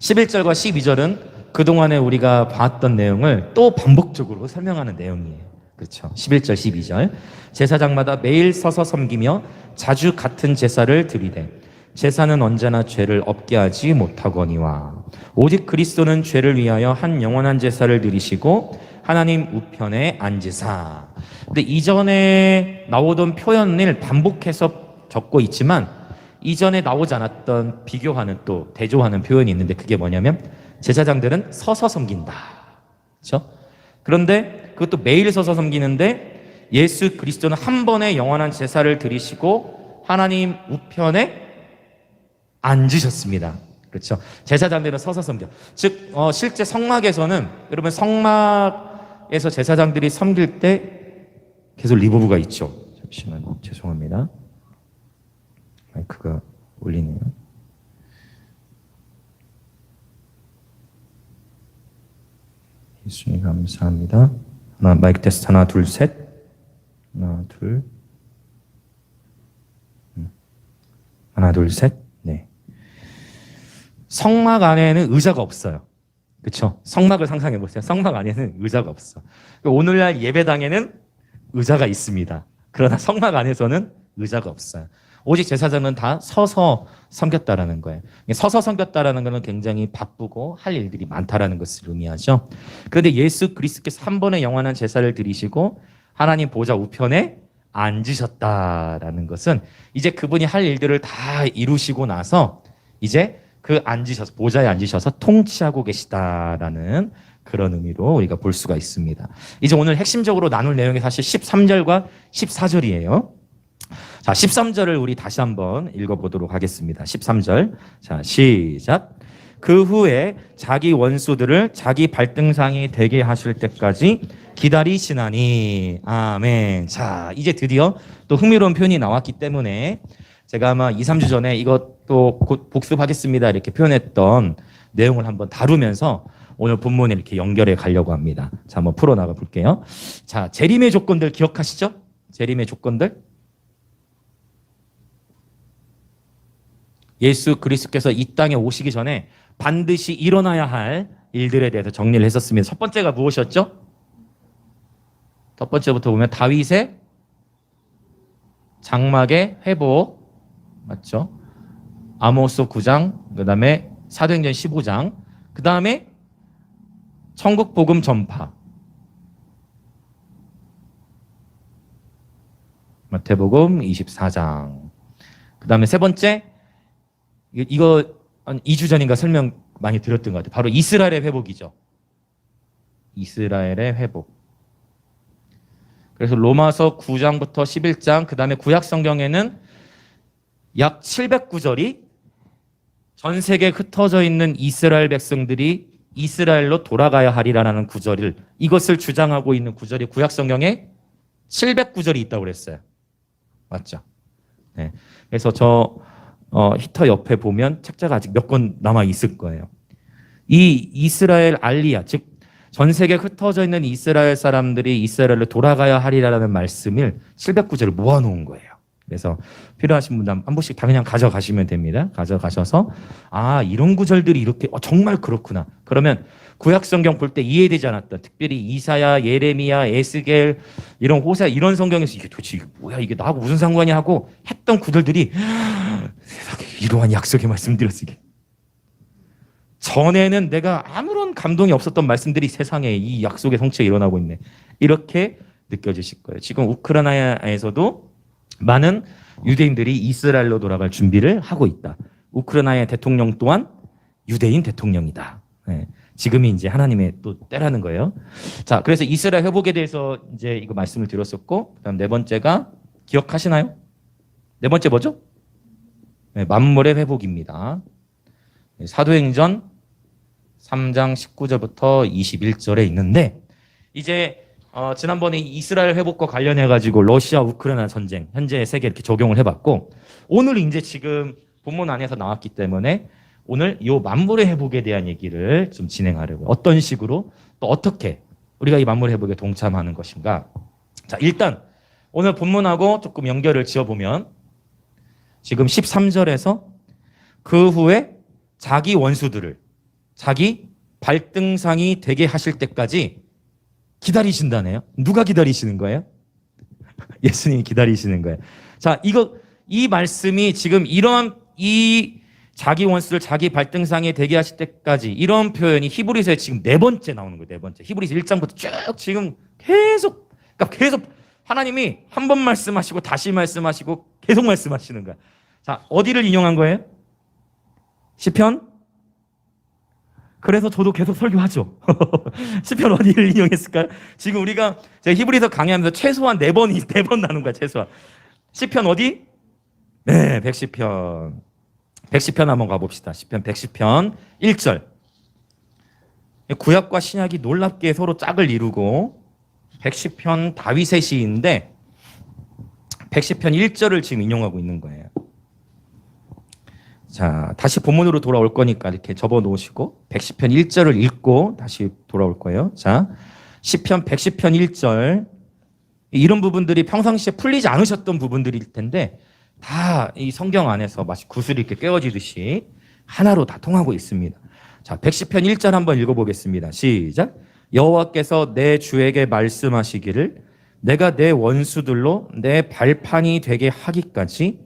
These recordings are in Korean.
11절과 12절은 그동안에 우리가 봤던 내용을 또 반복적으로 설명하는 내용이에요. 그렇죠. 11절, 12절. 제사장마다 매일 서서 섬기며 자주 같은 제사를 드리되 제사는 언제나 죄를 없게 하지 못하거니와 오직 그리스도는 죄를 위하여 한 영원한 제사를 드리시고 하나님 우편에 앉으사. 근데 이전에 나오던 표현을 반복해서 적고 있지만 이전에 나오지 않았던 비교하는 또 대조하는 표현이 있는데 그게 뭐냐면 제사장들은 서서 섬긴다. 그렇죠? 그런데 그것도 매일 서서 섬기는데 예수 그리스도는 한 번에 영원한 제사를 드리시고 하나님 우편에 앉으셨습니다. 그렇죠? 제사장들은 서서 섬겨. 즉 실제 성막에서는 여러분 성막에서 제사장들이 섬길 때 계속 리버브가 있죠. 잠시만 죄송합니다. 마이크가 울리네요. 예수님 감사합니다. 마이크 테스트 하나 둘 셋. 하나 둘. 하나 둘 셋. 네. 성막 안에는 의자가 없어요. 그렇죠? 성막을 상상해 보세요. 성막 안에는 의자가 없어. 오늘날 예배당에는 의자가 있습니다. 그러나 성막 안에서는 의자가 없어요. 오직 제사장은 다 서서 섬겼다라는 거예요. 서서 섬겼다라는 것은 굉장히 바쁘고 할 일들이 많다라는 것을 의미하죠. 그런데 예수 그리스도께서 한 번의 영원한 제사를 드리시고 하나님 보좌 우편에 앉으셨다라는 것은 이제 그분이 할 일들을 다 이루시고 나서 이제 그 앉으셔서 보좌에 앉으셔서 통치하고 계시다라는 그런 의미로 우리가 볼 수가 있습니다. 이제 오늘 핵심적으로 나눌 내용이 사실 13절과 14절이에요. 자, 13절을 우리 다시 한번 읽어보도록 하겠습니다. 13절. 자, 시작. 그 후에 자기 원수들을 자기 발등상이 되게 하실 때까지 기다리시나니. 아멘. 자, 이제 드디어 또 흥미로운 표현이 나왔기 때문에 제가 아마 2, 3주 전에 이것도 곧 복습하겠습니다 이렇게 표현했던 내용을 한번 다루면서 오늘 본문에 이렇게 연결해 가려고 합니다. 자, 한번 풀어나가 볼게요. 자, 재림의 조건들 기억하시죠? 재림의 조건들. 예수 그리스도께서 이 땅에 오시기 전에 반드시 일어나야 할 일들에 대해서 정리를 했었습니다. 첫 번째가 무엇이었죠? 첫 번째부터 보면 다윗의 장막의 회복, 맞죠? 아모스 9장, 그 다음에 사도행전 15장, 그 다음에 천국 복음 전파, 마태복음 24장, 그 다음에 세 번째 이거 한 2주 전인가 설명 많이 드렸던 것 같아요. 바로 이스라엘의 회복이죠. 이스라엘의 회복. 그래서 로마서 9장부터 11장, 그 다음에 구약 성경에는 약 700구절이 전 세계에 흩어져 있는 이스라엘 백성들이 이스라엘로 돌아가야 하리라는 구절을, 이것을 주장하고 있는 구절이 구약 성경에 700구절이 있다고 그랬어요. 맞죠? 네. 그래서 저 히터 옆에 보면 책자가 아직 몇 권 남아 있을 거예요. 이 이스라엘 알리야, 즉 전 세계에 흩어져 있는 이스라엘 사람들이 이스라엘로 돌아가야 하리라는 말씀을 700구절을 모아놓은 거예요. 그래서 필요하신 분들 한 번씩 다 그냥 가져가시면 됩니다. 가져가셔서 아, 이런 구절들이 이렇게 정말 그렇구나. 그러면 구약 성경 볼 때 이해되지 않았던, 특별히 이사야, 예레미야, 에스겔, 이런 호세, 이런 성경에서 이게 도대체 뭐야, 이게 나하고 무슨 상관이 하고 했던 구절들이 세상에 이러한 약속의 말씀드렸으게, 전에는 내가 아무런 감동이 없었던 말씀들이 세상에 이 약속의 성취가 일어나고 있네, 이렇게 느껴지실 거예요. 지금 우크라이나에서도 많은 유대인들이 이스라엘로 돌아갈 준비를 하고 있다. 우크라이나의 대통령 또한 유대인 대통령이다. 네. 지금이 이제 하나님의 또 때라는 거예요. 자, 그래서 이스라엘 회복에 대해서 이제 이거 말씀을 드렸었고, 그다음 네 번째가 기억하시나요? 네 번째 뭐죠? 네, 만물의 회복입니다. 네, 사도행전 3장 19절부터 21절에 있는데, 이제 지난번에 이스라엘 회복과 관련해 가지고 러시아 우크라이나 전쟁 현재 세계 이렇게 적용을 해봤고, 오늘 이제 지금 본문 안에서 나왔기 때문에 오늘 이 만물의 회복에 대한 얘기를 좀 진행하려고요. 어떤 식으로 또 어떻게 우리가 이 만물의 회복에 동참하는 것인가. 자, 일단 오늘 본문하고 조금 연결을 지어보면 지금 13절에서 그 후에 자기 원수들을, 자기 발등상이 되게 하실 때까지 기다리신다네요. 누가 기다리시는 거예요? 예수님이 기다리시는 거예요. 자, 이 말씀이 지금 이런 이 자기 원수를 자기 발등상에 되게 하실 때까지 이런 표현이 히브리서에 지금 네 번째 나오는 거예요. 네 번째. 히브리서 1장부터 쭉 지금 계속, 그러니까 계속 하나님이 한 번 말씀하시고 다시 말씀하시고 계속 말씀하시는 거야. 자, 어디를 인용한 거예요? 시편? 그래서 저도 계속 설교하죠. 시편 어디를 인용했을까요? 지금 우리가 제가 히브리서 강의하면서 최소한 네 번 나눈 거야, 최소한. 시편 어디? 네, 110편. 110편 한번 가봅시다. 시편 110편 1절. 구약과 신약이 놀랍게 서로 짝을 이루고 110편 다윗의 시인데 110편 1절을 지금 인용하고 있는 거예요. 자, 다시 본문으로 돌아올 거니까 이렇게 접어 놓으시고 110편 1절을 읽고 다시 돌아올 거예요. 자, 시편 110편 1절. 이런 부분들이 평상시에 풀리지 않으셨던 부분들일 텐데 다 이 성경 안에서 마치 구슬이 이렇게 꿰어지듯이 하나로 다 통하고 있습니다. 자, 110편 1절 한번 읽어보겠습니다. 시작. 여호와께서 내 주에게 말씀하시기를 내가 내 원수들로 내 발판이 되게 하기까지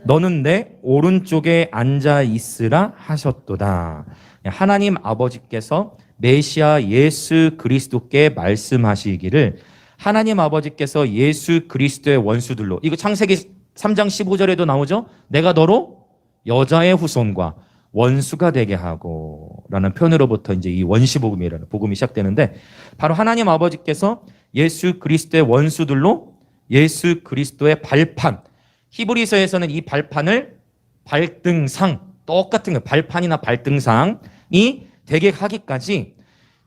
너는 내 오른쪽에 앉아 있으라 하셨도다. 하나님 아버지께서 메시아 예수 그리스도께 말씀하시기를 하나님 아버지께서 예수 그리스도의 원수들로, 이거 창세기 3장 15절에도 나오죠. 내가 너로 여자의 후손과 원수가 되게 하고 라는 표현으로부터 이제 이 원시복음이라는 복음이 시작되는데 바로 하나님 아버지께서 예수 그리스도의 원수들로 예수 그리스도의 발판, 히브리서에서는 이 발판을 발등상, 똑같은 거 발판이나 발등상이 되게 하기까지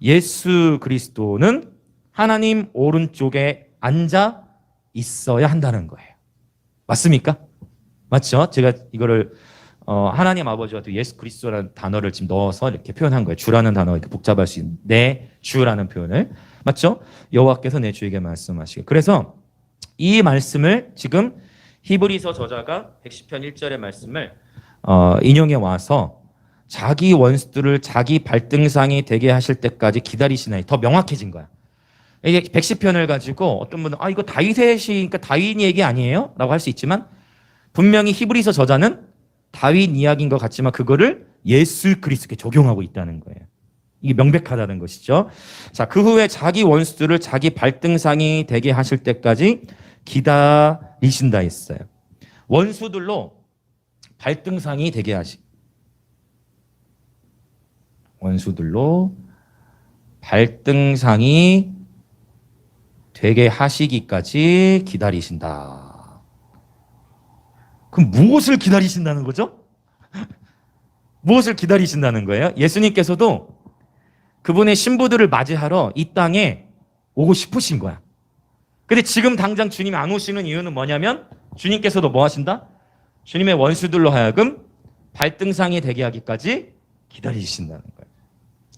예수 그리스도는 하나님 오른쪽에 앉아 있어야 한다는 거예요. 맞습니까? 맞죠? 제가 이거를 하나님 아버지와 예수 그리스도라는 단어를 지금 넣어서 이렇게 표현한 거예요. 주라는 단어 이렇게 복잡할 수 있는 내 주라는 표현을. 맞죠? 여호와께서 내 주에게 말씀하시고. 그래서 이 말씀을 지금 히브리서 저자가 110편 1절의 말씀을 인용해 와서 자기 원수들을 자기 발등상이 되게 하실 때까지 기다리시나니 더 명확해진 거야. 이게 110편을 가지고 어떤 분은 이거 다윗의 시니까 다윗 얘기 아니에요? 라고 할 수 있지만 분명히 히브리서 저자는 다윗 이야기인 것 같지만 그거를 예수 그리스도께 적용하고 있다는 거예요. 이게 명백하다는 것이죠. 자, 그 후에 자기 원수들을 자기 발등상이 되게 하실 때까지 기다리신다 했어요. 원수들로 발등상이 되게 원수들로 발등상이 되게 하시기까지 기다리신다. 그럼 무엇을 기다리신다는 거죠? 무엇을 기다리신다는 거예요? 예수님께서도 그분의 신부들을 맞이하러 이 땅에 오고 싶으신 거야. 근데 지금 당장 주님이 안 오시는 이유는 뭐냐면 주님께서도 뭐 하신다? 주님의 원수들로 하여금 발등상이 되게 하기까지 기다리신다는 거예요.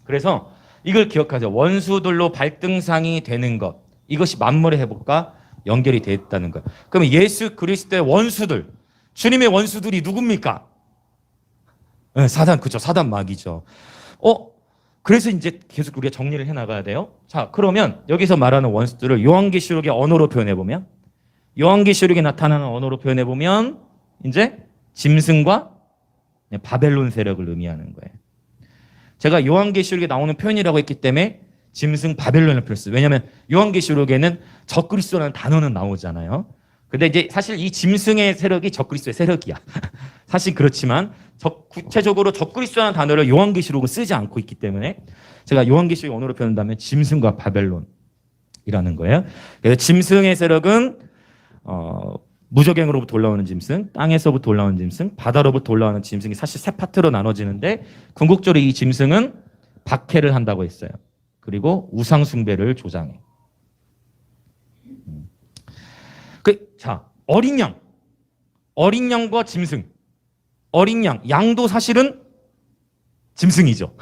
그래서 이걸 기억하세요. 원수들로 발등상이 되는 것, 이것이 만물의 회복과 연결이 되어 있다는 거예요. 그러면 예수 그리스도의 원수들, 주님의 원수들이 누굽니까? 네, 사단, 그죠? 사단 마귀죠. 그래서 이제 계속 우리가 정리를 해 나가야 돼요. 자, 그러면 여기서 말하는 원수들을 요한계시록의 언어로 표현해 보면, 요한계시록에 나타나는 언어로 표현해 보면 이제 짐승과 바벨론 세력을 의미하는 거예요. 제가 요한계시록에 나오는 표현이라고 했기 때문에 짐승 바벨론을 표현했어요. 왜냐하면 요한계시록에는 적그리스도라는 단어는 나오잖아요. 근데 이제 사실 이 짐승의 세력이 적그리스도의 세력이야. 사실 그렇지만 구체적으로 적그리스도라는 단어를 요한계시록은 쓰지 않고 있기 때문에 제가 요한계시록 언어로 표현한다면 짐승과 바벨론이라는 거예요. 그래서 짐승의 세력은 무적행으로부터 올라오는 짐승, 땅에서부터 올라오는 짐승, 바다로부터 올라오는 짐승이 사실 세 파트로 나눠지는데 궁극적으로 이 짐승은 박해를 한다고 했어요. 그리고 우상 숭배를 조장해. 자, 어린 양과 짐승. 어린 양도 사실은 짐승이죠.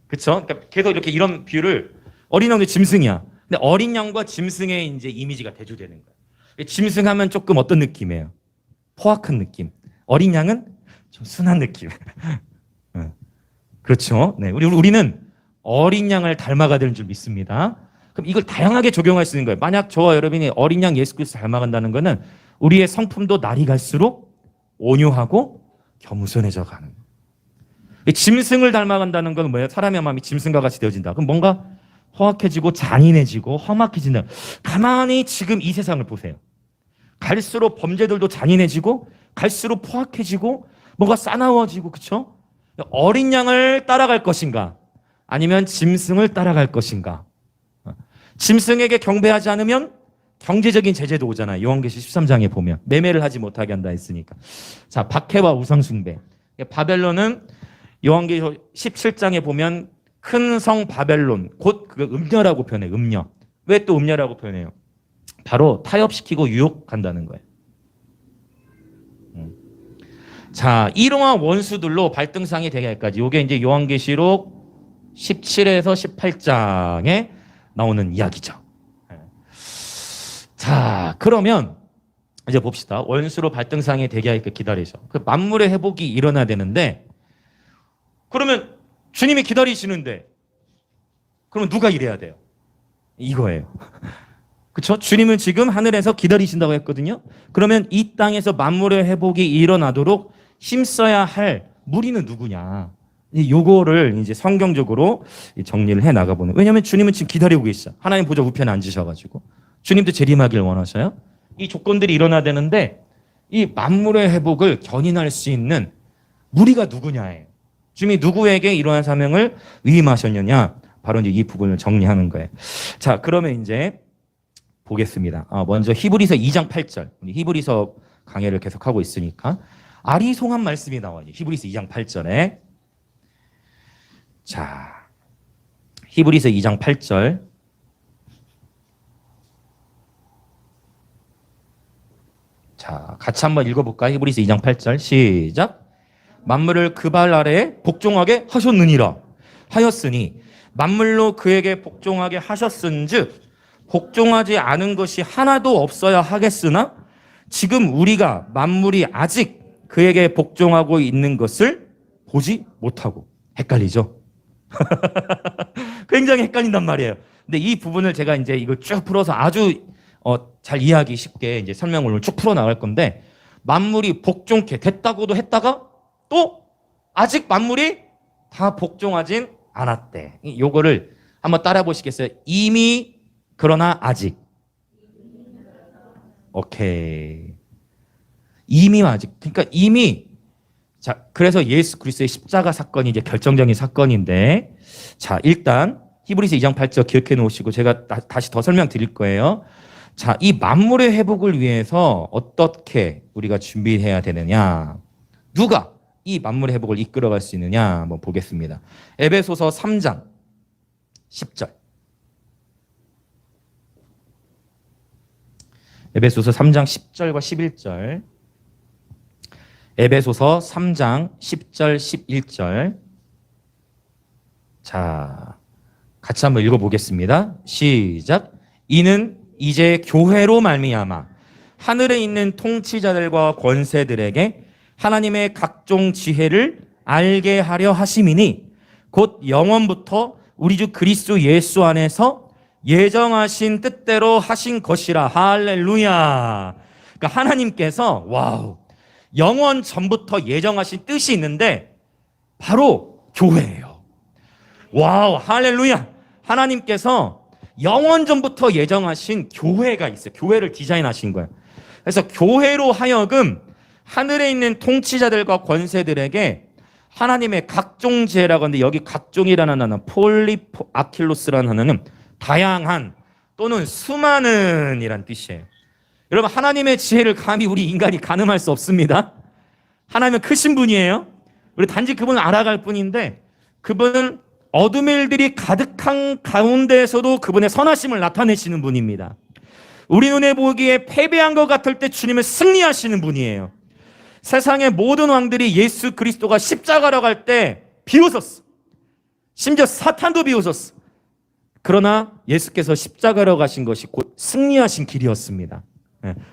그렇죠? 그러니까 계속 이렇게 이런 비유를 어린 양도 짐승이야. 근데 어린 양과 짐승의 이제 이미지가 대조되는 거야. 짐승하면 조금 어떤 느낌이에요? 포악한 느낌. 어린 양은 좀 순한 느낌. 그렇죠. 네. 우리는 어린 양을 닮아가야 되는 줄 믿습니다. 그럼 이걸 다양하게 적용할 수 있는 거예요. 만약 저와 여러분이 어린 양 예수 그리스도 닮아간다는 거는 우리의 성품도 날이 갈수록 온유하고 겸손해져 가는 거예요. 짐승을 닮아간다는 건 뭐예요? 사람의 마음이 짐승과 같이 되어진다. 그럼 뭔가 허약해지고 잔인해지고 험악해진다. 가만히 지금 이 세상을 보세요. 갈수록 범죄들도 잔인해지고 갈수록 포악해지고 뭔가 싸나워지고, 그렇죠? 어린 양을 따라갈 것인가? 아니면 짐승을 따라갈 것인가? 짐승에게 경배하지 않으면 경제적인 제재도 오잖아요. 요한계시 13장에 보면 매매를 하지 못하게 한다 했으니까. 자, 박해와 우상숭배. 바벨론은 요한계시 17장에 보면 큰 성 바벨론, 곧 그 음녀라고 표현해요. 음녀. 왜 또 음녀라고 표현해요? 바로 타협시키고 유혹한다는 거예요. 자, 이러한 원수들로 발등상이 되게 할까지. 이게 이제 요한계시록 17에서 18장에 나오는 이야기죠. 자, 그러면 이제 봅시다. 원수로 발등상에 되게 하니까 기다리죠. 그 만물의 회복이 일어나야 되는데, 그러면 주님이 기다리시는데, 그러면 누가 일해야 돼요? 이거예요. 그렇죠? 주님은 지금 하늘에서 기다리신다고 했거든요. 그러면 이 땅에서 만물의 회복이 일어나도록 힘써야 할 무리는 누구냐? 요거를 이제 성경적으로 정리를 해 나가보는. 왜냐하면 주님은 지금 기다리고 계시죠. 하나님 보좌 우편에 앉으셔가지고 주님도 재림하길 원하셔요. 이 조건들이 일어나야 되는데 이 만물의 회복을 견인할 수 있는 무리가 누구냐예요. 주님이 누구에게 이러한 사명을 위임하셨느냐? 바로 이제 이 부분을 정리하는 거예요. 자, 그러면 이제 보겠습니다. 먼저 히브리서 2장 8절. 히브리서 강해를 계속하고 있으니까 아리송한 말씀이 나와요. 히브리서 2장 8절에. 자, 히브리서 2장 8절. 자, 같이 한번 읽어볼까요? 히브리서 2장 8절 시작. 만물을 그 발 아래에 복종하게 하셨느니라 하였으니 만물로 그에게 복종하게 하셨은즉 복종하지 않은 것이 하나도 없어야 하겠으나 지금 우리가 만물이 아직 그에게 복종하고 있는 것을 보지 못하고. 헷갈리죠? 굉장히 헷갈린단 말이에요. 근데 이 부분을 제가 이제 이걸 쭉 풀어서 아주 잘 이해하기 쉽게 이제 설명을 쭉 풀어 나갈 건데, 만물이 복종케 됐다고도 했다가 또 아직 만물이 다 복종하진 않았대. 요거를 한번 따라 보시겠어요? 이미, 그러나 아직. 오케이. 이미 아직. 그러니까 이미. 자, 그래서 예수 그리스도의 십자가 사건이 이제 결정적인 사건인데, 자, 일단 히브리서 2장 8절 기억해 놓으시고 제가 다시 더 설명드릴 거예요. 자, 이 만물의 회복을 위해서 어떻게 우리가 준비해야 되느냐? 누가 이 만물의 회복을 이끌어갈 수 있느냐? 한번 보겠습니다. 에베소서 3장 10절. 에베소서 3장 10절과 11절. 에베소서 3장 10절 11절. 자, 같이 한번 읽어보겠습니다. 시작. 이는 이제 교회로 말미암아 하늘에 있는 통치자들과 권세들에게 하나님의 각종 지혜를 알게 하려 하심이니 곧 영원부터 우리 주 그리스도 예수 안에서 예정하신 뜻대로 하신 것이라. 할렐루야. 그러니까 하나님께서 와우, 영원 전부터 예정하신 뜻이 있는데 바로 교회예요. 와우, 할렐루야. 하나님께서 영원 전부터 예정하신 교회가 있어요. 교회를 디자인하신 거예요. 그래서 교회로 하여금 하늘에 있는 통치자들과 권세들에게 하나님의 각종 지혜라고 하는데, 여기 각종이라는 단어는 폴리아킬로스라는 단어는 다양한 또는 수많은 이란 뜻이에요. 여러분, 하나님의 지혜를 감히 우리 인간이 가늠할 수 없습니다. 하나님은 크신 분이에요. 우리 단지 그분을 알아갈 뿐인데, 그분은 어둠의 일들이 가득한 가운데에서도 그분의 선하심을 나타내시는 분입니다. 우리 눈에 보기에 패배한 것 같을 때 주님은 승리하시는 분이에요. 세상의 모든 왕들이 예수 그리스도가 십자가로 갈 때 비웃었어. 심지어 사탄도 비웃었어. 그러나 예수께서 십자가로 가신 것이 곧 승리하신 길이었습니다.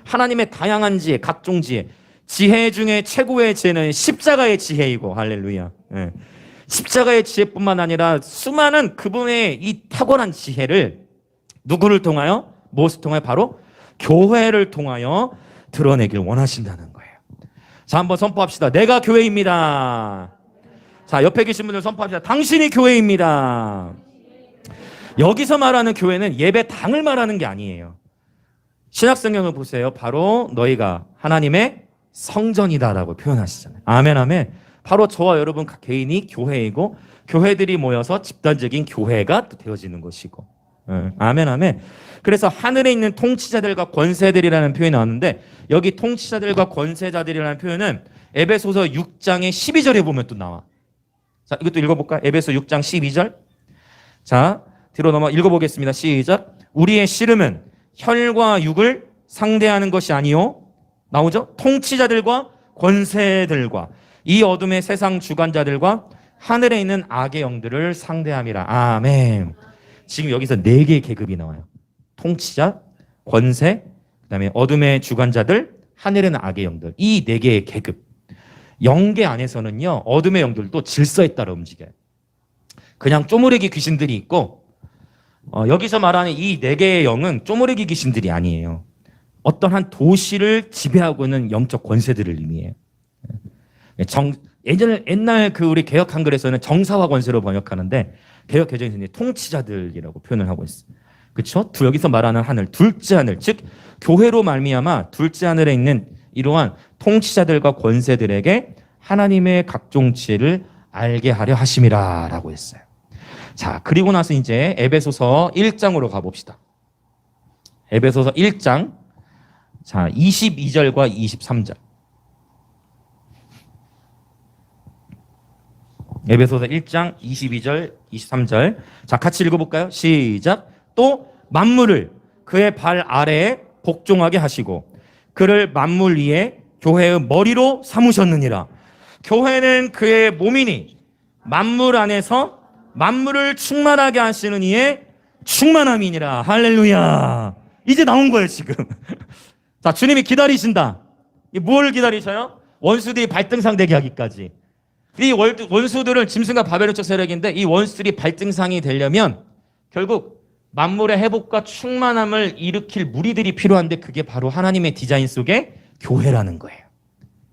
하나님의 다양한 지혜, 각종 지혜, 지혜 중에 최고의 지혜는 십자가의 지혜이고, 할렐루야. 십자가의 지혜뿐만 아니라 수많은 그분의 이 탁월한 지혜를 누구를 통하여? 무엇을 통하여? 바로 교회를 통하여 드러내길 원하신다는 거예요. 자, 한번 선포합시다. 내가 교회입니다. 자, 옆에 계신 분들 선포합시다. 당신이 교회입니다. 여기서 말하는 교회는 예배당을 말하는 게 아니에요. 신약성경을 보세요. 바로 너희가 하나님의 성전이다라고 표현하시잖아요. 아멘, 아멘. 바로 저와 여러분 각 개인이 교회이고 교회들이 모여서 집단적인 교회가 또 되어지는 것이고. 아멘, 아멘. 그래서 하늘에 있는 통치자들과 권세들이라는 표현이 나왔는데 여기 통치자들과 권세자들이라는 표현은 에베소서 6장의 12절에 보면 또 나와. 자, 이것도 읽어볼까요? 에베소 6장 12절. 자, 뒤로 넘어 읽어보겠습니다. 시작. 우리의 씨름은 혈과 육을 상대하는 것이 아니요. 나오죠? 통치자들과 권세들과 이 어둠의 세상 주관자들과 하늘에 있는 악의 영들을 상대함이라. 아멘. 지금 여기서 4개의 계급이 나와요. 통치자, 권세, 그다음에 어둠의 주관자들, 하늘에 있는 악의 영들. 이 4개의 계급. 영계 안에서는요. 어둠의 영들도 질서에 따라 움직여요. 그냥 쪼무레기 귀신들이 있고 여기서 말하는 이 4개의 영은 쪼무레기 귀신들이 아니에요. 어떤 한 도시를 지배하고 있는 영적 권세들을 의미해요. 옛날 그 우리 개역 한글에서는 정사와 권세로 번역하는데 개역 개정에서는 통치자들이라고 표현을 하고 있어요. 그렇죠? 여기서 말하는 하늘, 둘째 하늘, 즉 교회로 말미암아 둘째 하늘에 있는 이러한 통치자들과 권세들에게 하나님의 각종 지혜를 알게 하려 하심이라라고 했어요. 자, 그리고 나서 이제 에베소서 1장으로 가봅시다. 에베소서 1장, 자 22절과 23절. 에베소서 1장 22절 23절. 자, 같이 읽어볼까요? 시작. 또 만물을 그의 발 아래에 복종하게 하시고 그를 만물 위에 교회의 머리로 삼으셨느니라. 교회는 그의 몸이니 만물 안에서 만물을 충만하게 하시는 이의 충만함이니라. 할렐루야. 이제 나온 거예요 지금. 자, 주님이 기다리신다. 뭘 기다리셔요? 원수들이 발등상 되게 하기까지. 이 원수들은 짐승과 바벨론적 세력인데 이 원수들이 발등상이 되려면 결국 만물의 회복과 충만함을 일으킬 무리들이 필요한데 그게 바로 하나님의 디자인 속의 교회라는 거예요.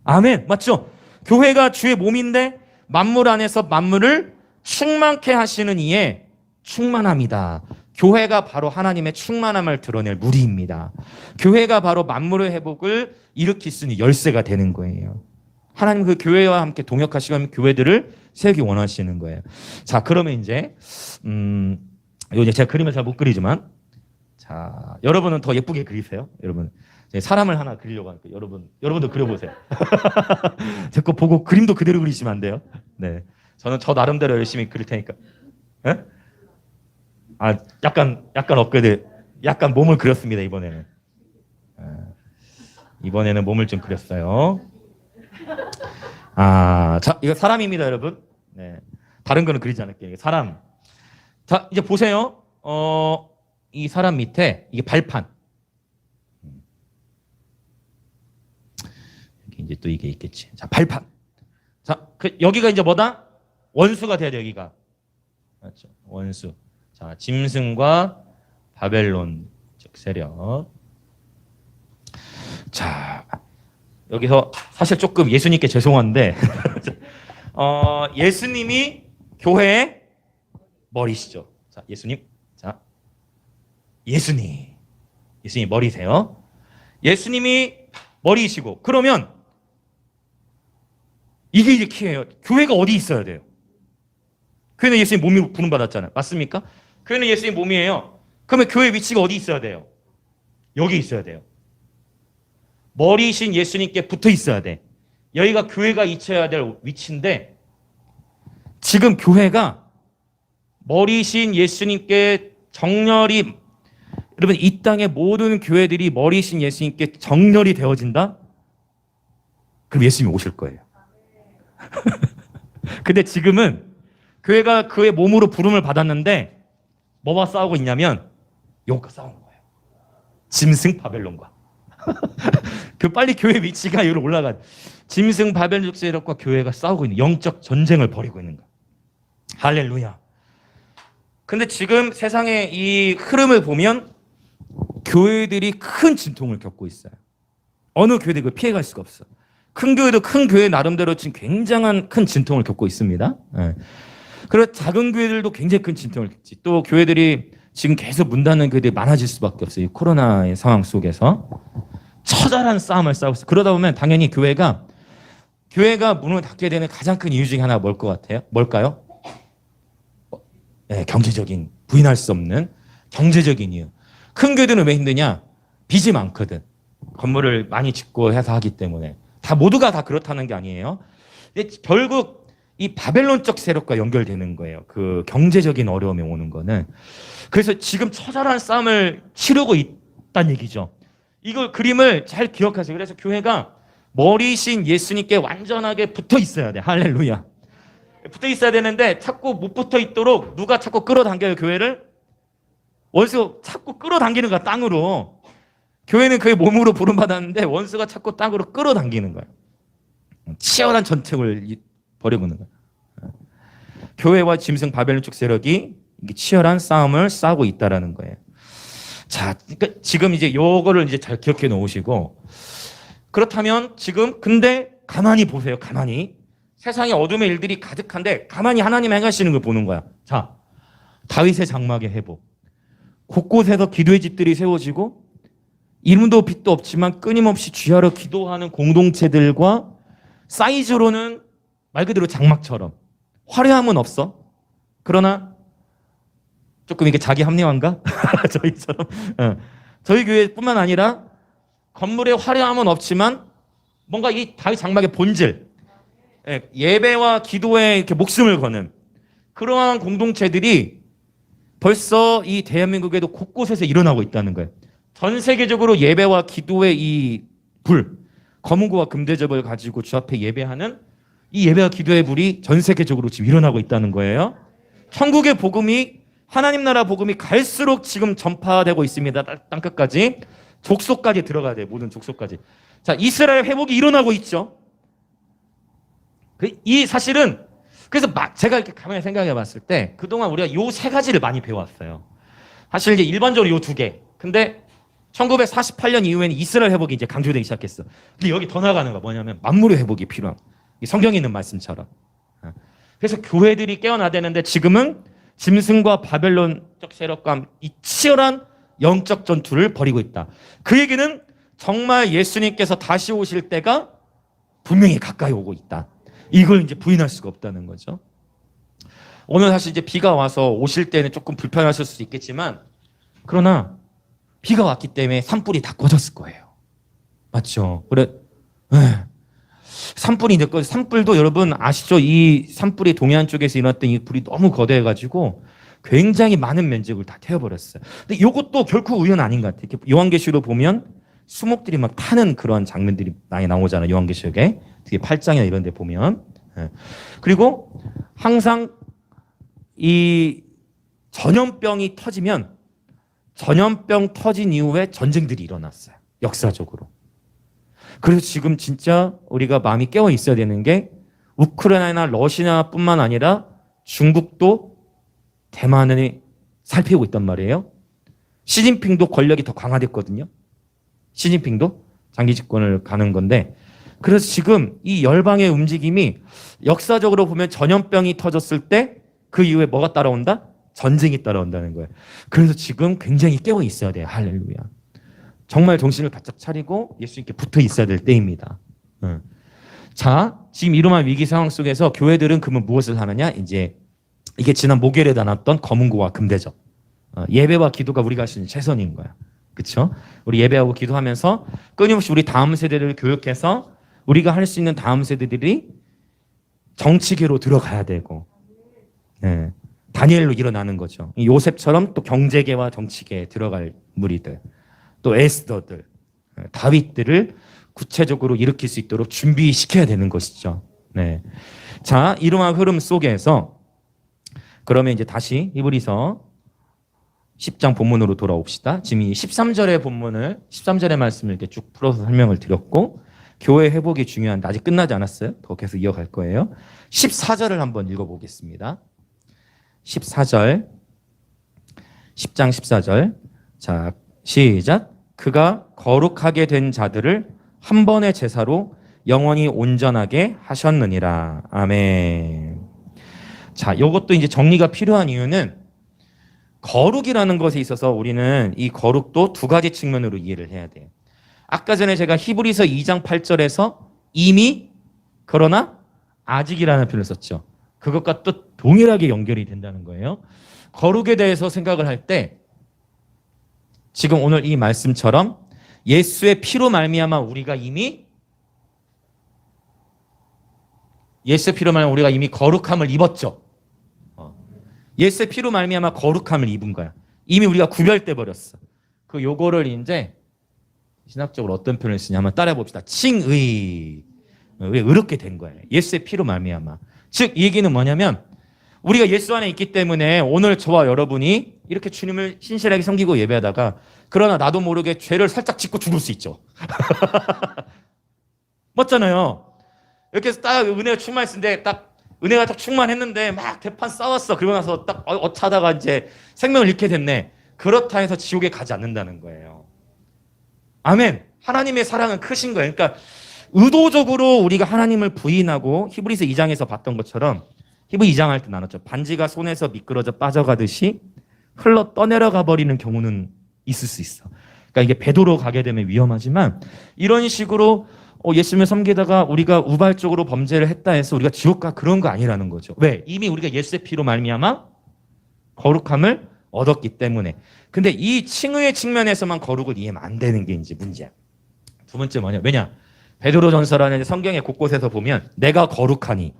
아멘. 맞죠? 교회가 주의 몸인데 만물 안에서 만물을 충만케 하시는 이의 충만함이다. 교회가 바로 하나님의 충만함을 드러낼 무리입니다. 교회가 바로 만물의 회복을 일으킬 수 있는 열쇠가 되는 거예요. 하나님 그 교회와 함께 동역하시면 교회들을 세우기 원하시는 거예요. 자, 그러면 이제 제가 그림을 잘 못 그리지만 자, 여러분은 더 예쁘게 그리세요. 여러분 사람을 하나 그리려고 하니까 여러분도 그려보세요. 제 거 보고 그림도 그대로 그리시면 안 돼요. 네, 저는 저 나름대로 열심히 그릴 테니까. 네? 아, 약간 업그레이드, 약간 몸을 그렸습니다 이번에는. 이번에는 몸을 좀 그렸어요. 아, 자, 이거 사람입니다, 여러분. 네, 다른 거는 그리지 않을게요. 이게 사람. 자, 이제 보세요. 이 사람 밑에 이게 발판. 여기 이제 또 이게 있겠지. 자, 발판. 자, 여기가 이제 뭐다? 원수가 돼야 돼, 여기가. 맞죠? 원수. 자, 짐승과 바벨론 즉 세력. 자, 여기서 사실 조금 예수님께 죄송한데 예수님이 교회의 머리시죠. 자, 예수님. 자, 예수님 머리세요. 예수님이 머리이시고 그러면 이게 이제 키예요. 교회가 어디 있어야 돼요? 교회는 예수님 몸으로 부름받았잖아요. 맞습니까? 교회는 예수님 몸이에요. 그러면 교회 위치가 어디 있어야 돼요? 여기 있어야 돼요. 머리이신 예수님께 붙어 있어야 돼. 여기가 교회가 있어야 될 위치인데 지금 교회가 머리이신 예수님께 정렬이, 여러분 이 땅의 모든 교회들이 머리이신 예수님께 정렬이 되어진다? 그럼 예수님이 오실 거예요. 근데 지금은 교회가 그의 몸으로 부름을 받았는데 뭐와 싸우고 있냐면 이것과 싸우는 거예요. 짐승 바벨론과. 그 빨리 교회 위치가 여기로 올라가. 짐승 바벨론 세력과 교회가 싸우고 있는 영적 전쟁을 벌이고 있는 거예요. 할렐루야. 근데 지금 세상의 이 흐름을 보면 교회들이 큰 진통을 겪고 있어요. 어느 교회도 이걸 피해갈 수가 없어. 큰 교회도 큰 교회 나름대로 지금 굉장한 큰 진통을 겪고 있습니다. 예. 그리고 작은 교회들도 굉장히 큰 진통을 겪지. 또 교회들이 지금 계속 문 닫는 교회들이 많아질 수밖에 없어요. 이 코로나의 상황 속에서 처절한 싸움을 싸우고 있어요. 그러다 보면 당연히 교회가 문을 닫게 되는 가장 큰 이유 중에 하나가 뭘 것 같아요? 뭘까요? 네, 경제적인, 부인할 수 없는 경제적인 이유. 큰 교회들은 왜 힘드냐? 빚이 많거든. 건물을 많이 짓고 해서 하기 때문에. 모두가 다 그렇다는 게 아니에요. 근데 결국 이 바벨론적 세력과 연결되는 거예요. 그 경제적인 어려움이 오는 거는. 그래서 지금 처절한 싸움을 치르고 있다는 얘기죠. 이걸 그림을 잘 기억하세요. 그래서 교회가 머리신 예수님께 완전하게 붙어 있어야 돼. 할렐루야. 붙어 있어야 되는데 자꾸 못 붙어 있도록 누가 자꾸 끌어당겨요, 교회를? 원수 자꾸 끌어당기는 거야, 땅으로. 교회는 그의 몸으로 부름받았는데 원수가 자꾸 땅으로 끌어당기는 거야. 치열한 전쟁을 벌이고 있는 거야. 교회와 짐승 바벨론적 세력이 치열한 싸움을 싸우고 있다라는 거예요. 자, 그러니까 지금 이제 요거를 이제 잘 기억해 놓으시고, 그렇다면 지금 근데 가만히 보세요. 가만히. 세상에 어둠의 일들이 가득한데 가만히 하나님 행하시는 걸 보는 거야. 자, 다윗의 장막의 회복. 곳곳에서 기도의 집들이 세워지고 이름도 빛도 없지만 끊임없이 주야로 기도하는 공동체들과 사이즈로는 말 그대로 장막처럼 화려함은 없어. 그러나 조금 이게 자기 합리화인가? 저희처럼. 저희 교회뿐만 아니라 건물의 화려함은 없지만 뭔가 이 다윗 장막의 본질, 예배와 기도에 이렇게 목숨을 거는 그러한 공동체들이 벌써 이 대한민국에도 곳곳에서 일어나고 있다는 거예요. 전 세계적으로 예배와 기도의 이 불, 검은고와 금대접을 가지고 주 앞에 예배하는 이 예배와 기도의 불이 전 세계적으로 지금 일어나고 있다는 거예요. 천국의 복음이, 하나님 나라 복음이 갈수록 지금 전파되고 있습니다. 땅끝까지. 족속까지 들어가야 돼요. 모든 족속까지. 자, 이스라엘 회복이 일어나고 있죠. 이 사실은 그래서 제가 이렇게 가만히 생각해 봤을 때 그동안 우리가 요 세 가지를 많이 배워왔어요. 사실 이제 일반적으로 요 두 개. 근데 1948년 이후에는 이스라엘 회복이 이제 강조되기 시작했어. 근데 여기 더 나가는 거 뭐냐면 만물의 회복이 필요한. 성경에 있는 말씀처럼. 그래서 교회들이 깨어나야 되는데 지금은 짐승과 바벨론적 세력과 이 치열한 영적 전투를 벌이고 있다. 그 얘기는 정말 예수님께서 다시 오실 때가 분명히 가까이 오고 있다. 이걸 이제 부인할 수가 없다는 거죠. 오늘 사실 이제 비가 와서 오실 때는 조금 불편하실 수도 있겠지만, 그러나 비가 왔기 때문에 산불이 다 꺼졌을 거예요. 맞죠? 그래, 산불이 이제 산불도 여러분 아시죠? 이 산불이 동해안 쪽에서 일어났던 이 불이 너무 거대해가지고 굉장히 많은 면적을 다 태워버렸어요. 근데 이것도 결코 우연 아닌 것 같아요. 요한계시록 보면 수목들이 막 타는 그런 장면들이 많이 나오잖아요. 요한계시록에 특히 8장이나 이런 데 보면. 그리고 항상 이 전염병이 터지면 전염병 터진 이후에 전쟁들이 일어났어요. 역사적으로. 그래서 지금 진짜 우리가 마음이 깨어 있어야 되는 게 우크라이나나 러시아뿐만 아니라 중국도 대만을 살피고 있단 말이에요. 시진핑도 권력이 더 강화됐거든요. 시진핑도 장기 집권을 가는 건데, 그래서 지금 이 열방의 움직임이 역사적으로 보면 전염병이 터졌을 때 그 이후에 뭐가 따라온다? 전쟁이 따라온다는 거예요. 그래서 지금 굉장히 깨어 있어야 돼요. 할렐루야. 정말 정신을 바짝 차리고 예수님께 붙어 있어야 될 때입니다. 자, 지금 이러한 위기 상황 속에서 교회들은 그러면 무엇을 하느냐? 이제 이게 지난 목요일에 나눴던 검은고와 금대접. 예배와 기도가 우리가 할 수 있는 최선인 거야. 그렇죠? 우리 예배하고 기도하면서 끊임없이 우리 다음 세대를 교육해서 우리가 할 수 있는 다음 세대들이 정치계로 들어가야 되고, 다니엘로 일어나는 거죠. 요셉처럼 또 경제계와 정치계에 들어갈 무리들, 또 에스더들, 다윗들을 구체적으로 일으킬 수 있도록 준비시켜야 되는 것이죠. 네. 자, 이러한 흐름 속에서 그러면 이제 다시 히브리서 10장 본문으로 돌아옵시다. 지금 이 13절의 본문을 13절의 말씀을 이렇게 쭉 풀어서 설명을 드렸고, 교회 회복이 중요한데 아직 끝나지 않았어요. 더 계속 이어갈 거예요. 14절을 한번 읽어보겠습니다. 14절. 10장 14절. 자, 시작. 그가 거룩하게 된 자들을 한 번의 제사로 영원히 온전하게 하셨느니라. 아멘. 자, 이것도 이제 정리가 필요한 이유는 거룩이라는 것에 있어서 우리는 이 거룩도 두 가지 측면으로 이해를 해야 돼요. 아까 전에 제가 히브리서 2장 8절에서 이미 그러나 아직이라는 표현을 썼죠. 그것과 또 동일하게 연결이 된다는 거예요. 거룩에 대해서 생각을 할 때 지금 오늘 이 말씀처럼 예수의 피로 말미암아 우리가 이미 거룩함을 입었죠. 예수의 피로 말미암아 거룩함을 입은 거야. 이미 우리가 구별돼 버렸어. 그 요거를 이제 신학적으로 어떤 표현을 쓰냐 한번 따라해 봅시다. 칭의. 의롭게 된 거예요. 예수의 피로 말미암아. 즉 이 얘기는 뭐냐면 우리가 예수 안에 있기 때문에 오늘 저와 여러분이 이렇게 주님을 신실하게 섬기고 예배하다가 그러나 나도 모르게 죄를 살짝 짓고 죽을 수 있죠. 맞잖아요. 이렇게 해서 딱 은혜가 충만했는데 딱 은혜가 딱 충만했는데 막 대판 싸웠어. 그러고 나서 딱 어쩌다가 이제 생명을 잃게 됐네. 그렇다 해서 지옥에 가지 않는다는 거예요. 아멘. 하나님의 사랑은 크신 거예요. 그러니까 의도적으로 우리가 하나님을 부인하고 히브리서 2장에서 봤던 것처럼 히브리 2장 할 때 나눴죠. 반지가 손에서 미끄러져 빠져가듯이 흘러 떠내려가 버리는 경우는 있을 수 있어. 그러니까 이게 배도로 가게 되면 위험하지만 이런 식으로 예수님을 섬기다가 우리가 우발적으로 범죄를 했다 해서 우리가 지옥 가 그런 거 아니라는 거죠. 왜? 이미 우리가 예수의 피로 말미암아 거룩함을 얻었기 때문에. 근데 이 칭의의 측면에서만 거룩을 이해하면 안 되는 게 이제 문제야. 두 번째 뭐냐? 왜냐? 베드로전서라는 성경의 곳곳에서 보면 내가 거룩하니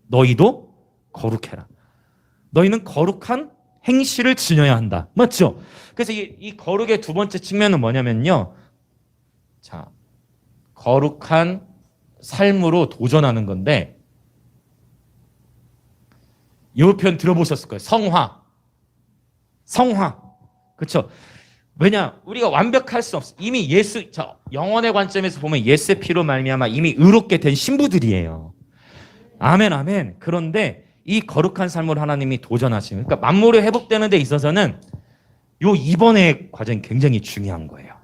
너희도 거룩해라. 너희는 거룩한 행실을 지녀야 한다. 맞죠? 그래서 이 거룩의 두 번째 측면은 뭐냐면요. 자, 거룩한 삶으로 도전하는 건데 이 표현 들어보셨을 거예요. 성화. 그렇죠? 왜냐? 우리가 완벽할 수 없어. 이미 영혼의 관점에서 보면 예수의 피로 말미암아 이미 의롭게 된 신부들이에요. 아멘, 아멘. 그런데 이 거룩한 삶으로 하나님이 도전하시는, 그러니까 만물이 회복되는 데 있어서는 요 이번의 과정이 굉장히 중요한 거예요.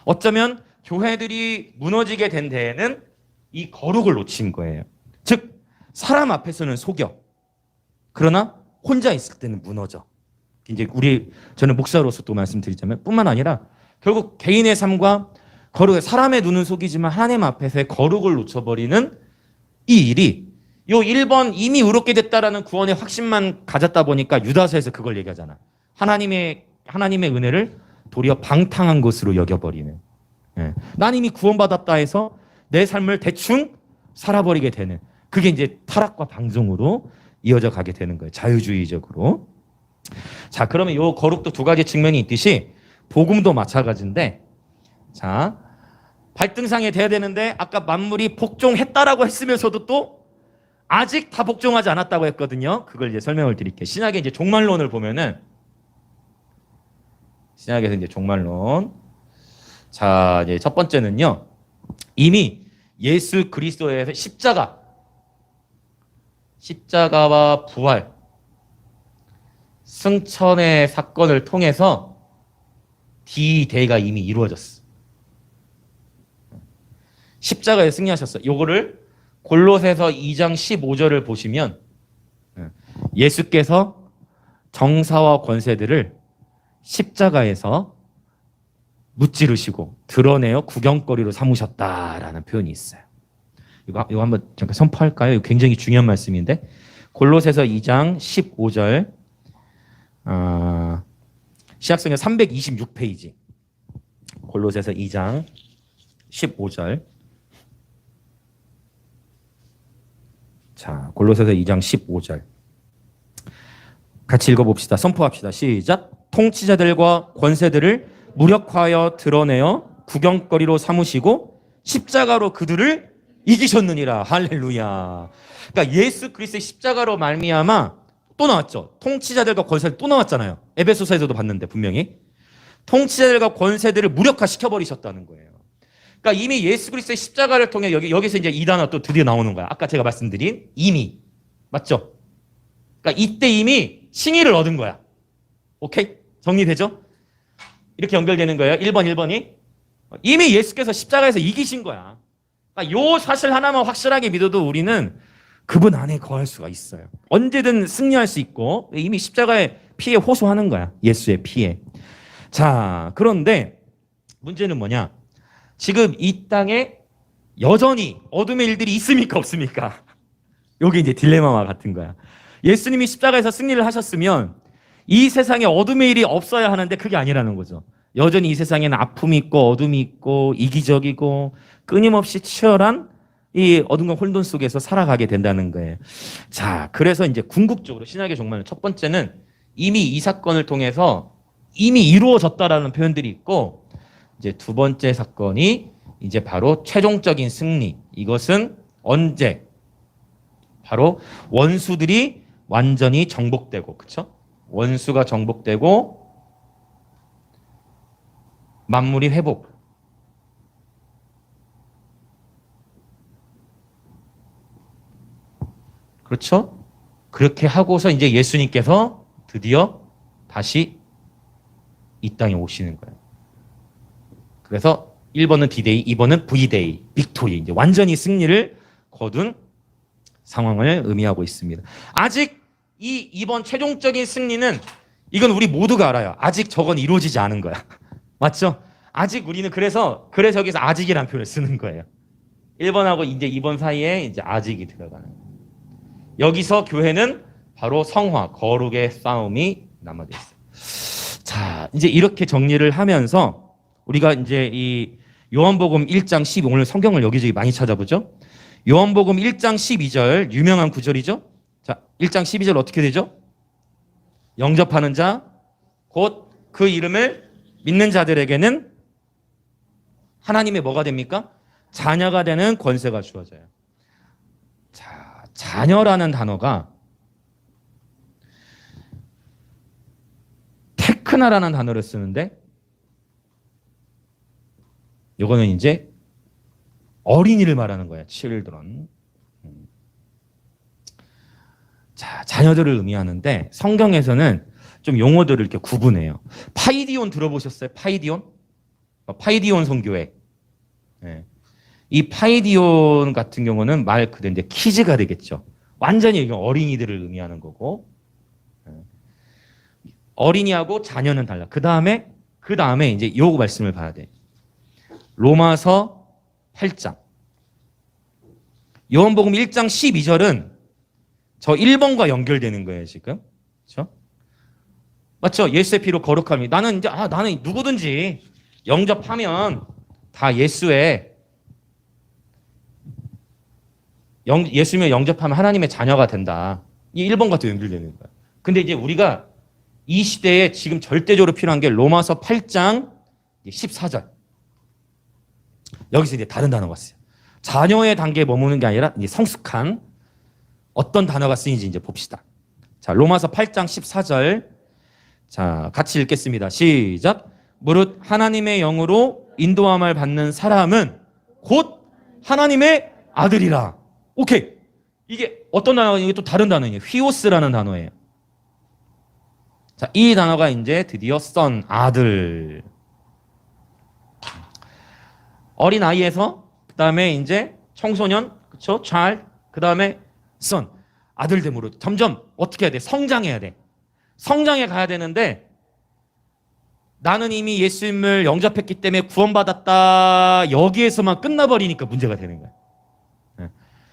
어쩌면 교회들이 무너지게 된 데에는 이 거룩을 놓친 거예요. 즉 사람 앞에서는 속여. 그러나 혼자 있을 때는 무너져. 이제 저는 목사로서 또 말씀드리자면 뿐만 아니라 결국 개인의 삶과 거룩, 사람의 눈은 속이지만 하나님 앞에서의 거룩을 놓쳐버리는 이 일이 요 1번 이미 의롭게 됐다라는 구원의 확신만 가졌다 보니까 유다서에서 그걸 얘기하잖아. 하나님의 은혜를 도리어 방탕한 것으로 여겨버리는. 난 이미 구원받았다 해서 내 삶을 대충 살아버리게 되는. 그게 이제 타락과 방종으로 이어져 가게 되는 거예요. 자유주의적으로. 자, 그러면 요 거룩도 두 가지 측면이 있듯이 복음도 마찬가지인데, 자, 발등상에 돼야 되는데 아까 만물이 복종했다라고 했으면서도 또 아직 다 복종하지 않았다고 했거든요. 그걸 이제 설명을 드릴게요. 신약의 이제 종말론을 보면은 신약에서 이제 종말론. 자, 이제 첫 번째는요. 이미 예수 그리스도의 십자가와 부활, 승천의 사건을 통해서 D-Day가 이미 이루어졌어. 십자가에 승리하셨어. 요거를 골로새서 2장 15절을 보시면 예수께서 정사와 권세들을 십자가에서 무찌르시고 드러내어 구경거리로 삼으셨다라는 표현이 있어요. 이거 한번 잠깐 선포할까요? 이거 굉장히 중요한 말씀인데 골로새서 2장 15절 시약성경 326페이지 골로새서 2장 15절. 자, 골로새서 2장 15절 같이 읽어봅시다. 선포합시다. 시작. 통치자들과 권세들을 무력화하여 드러내어 구경거리로 삼으시고 십자가로 그들을 이기셨느니라. 할렐루야. 그러니까 예수 그리스도의 십자가로 말미암아 또 나왔죠. 통치자들과 권세들 또 나왔잖아요. 에베소서에서도 봤는데 분명히 통치자들과 권세들을 무력화시켜버리셨다는 거예요. 그러니까 이미 예수 그리스도의 십자가를 통해 여기서 이제 이 단어 또 드디어 나오는 거야. 아까 제가 말씀드린 이미. 맞죠? 그러니까 이때 이미 칭의를 얻은 거야. 오케이? 정리되죠? 이렇게 연결되는 거예요. 1번이. 이미 예수께서 십자가에서 이기신 거야. 그러니까 요 사실 하나만 확실하게 믿어도 우리는 그분 안에 거할 수가 있어요. 언제든 승리할 수 있고 이미 십자가의 피에 호소하는 거야. 예수의 피에. 자, 그런데 문제는 뭐냐? 지금 이 땅에 여전히 어둠의 일들이 있습니까? 없습니까? 요게 이제 딜레마와 같은 거야. 예수님이 십자가에서 승리를 하셨으면 이 세상에 어둠의 일이 없어야 하는데 그게 아니라는 거죠. 여전히 이 세상에는 아픔이 있고 어둠이 있고 이기적이고 끊임없이 치열한 이 어둠과 혼돈 속에서 살아가게 된다는 거예요. 자, 그래서 이제 궁극적으로 신약의 종말은 첫 번째는 이미 이 사건을 통해서 이미 이루어졌다라는 표현들이 있고, 이제 두 번째 사건이 이제 바로 최종적인 승리. 이것은 언제? 바로 원수들이 완전히 정복되고, 그쵸? 원수가 정복되고 만물이 회복. 그렇죠? 그렇게 하고서 이제 예수님께서 드디어 다시 이 땅에 오시는 거예요. 그래서 1번은 D-Day, 2번은 V-Day, 빅토리. 이제 완전히 승리를 거둔 상황을 의미하고 있습니다. 아직 이번 최종적인 승리는 이건 우리 모두가 알아요. 아직 저건 이루어지지 않은 거야. 맞죠? 아직 우리는 그래서 여기서 아직이라는 표현을 쓰는 거예요. 1번하고 이제 2번 사이에 이제 아직이 들어가는 거예요. 여기서 교회는 바로 성화, 거룩의 싸움이 남아져 있어요. 자, 이제 이렇게 정리를 하면서 우리가 이제 이 요한복음 1장 12, 오늘 성경을 여기저기 많이 찾아보죠. 요한복음 1장 12절 유명한 구절이죠. 자, 1장 12절 어떻게 되죠? 영접하는 자, 곧 그 이름을 믿는 자들에게는 하나님의 뭐가 됩니까? 자녀가 되는 권세가 주어져요. 자, 자녀라는 단어가 테크나라는 단어를 쓰는데, 이거는 이제 어린이를 말하는 거야. children. 자, 자녀들을 의미하는데 성경에서는 좀 용어들을 이렇게 구분해요. 파이디온 들어보셨어요? 파이디온? 파이디온 선교회. 네. 이 파이디온 같은 경우는 말 그대로 이제 키즈가 되겠죠. 완전히 어린이들을 의미하는 거고. 어린이하고 자녀는 달라. 그 다음에 이제 요 말씀을 봐야 돼. 로마서 8장. 요한복음 1장 12절은 저 1번과 연결되는 거예요, 지금. 그렇죠? 맞죠? 예수의 피로 거룩함이. 나는 누구든지 영접하면 다 예수님을 영접하면 하나님의 자녀가 된다. 이 1번과 또 연결되는 거야. 근데 이제 우리가 이 시대에 지금 절대적으로 필요한 게 로마서 8장 14절. 여기서 이제 다른 단어가 왔어요. 자녀의 단계에 머무는 게 아니라 이제 성숙한 어떤 단어가 쓰이는지 이제 봅시다. 자, 로마서 8장 14절. 자, 같이 읽겠습니다. 시작. 무릇 하나님의 영으로 인도함을 받는 사람은 곧 하나님의 아들이라. 오케이. 이게 어떤 단어가, 이게 또 다른 단어예요. 휘오스라는 단어예요. 자, 이 단어가 이제 드디어 son, 아들. 어린 아이에서 그다음에 이제 청소년, 그렇죠? child, 그다음에 son, 아들됨으로 점점 어떻게 해야 돼? 성장해야 돼. 성장해 가야 되는데 나는 이미 예수님을 영접했기 때문에 구원받았다. 여기에서만 끝나버리니까 문제가 되는 거야.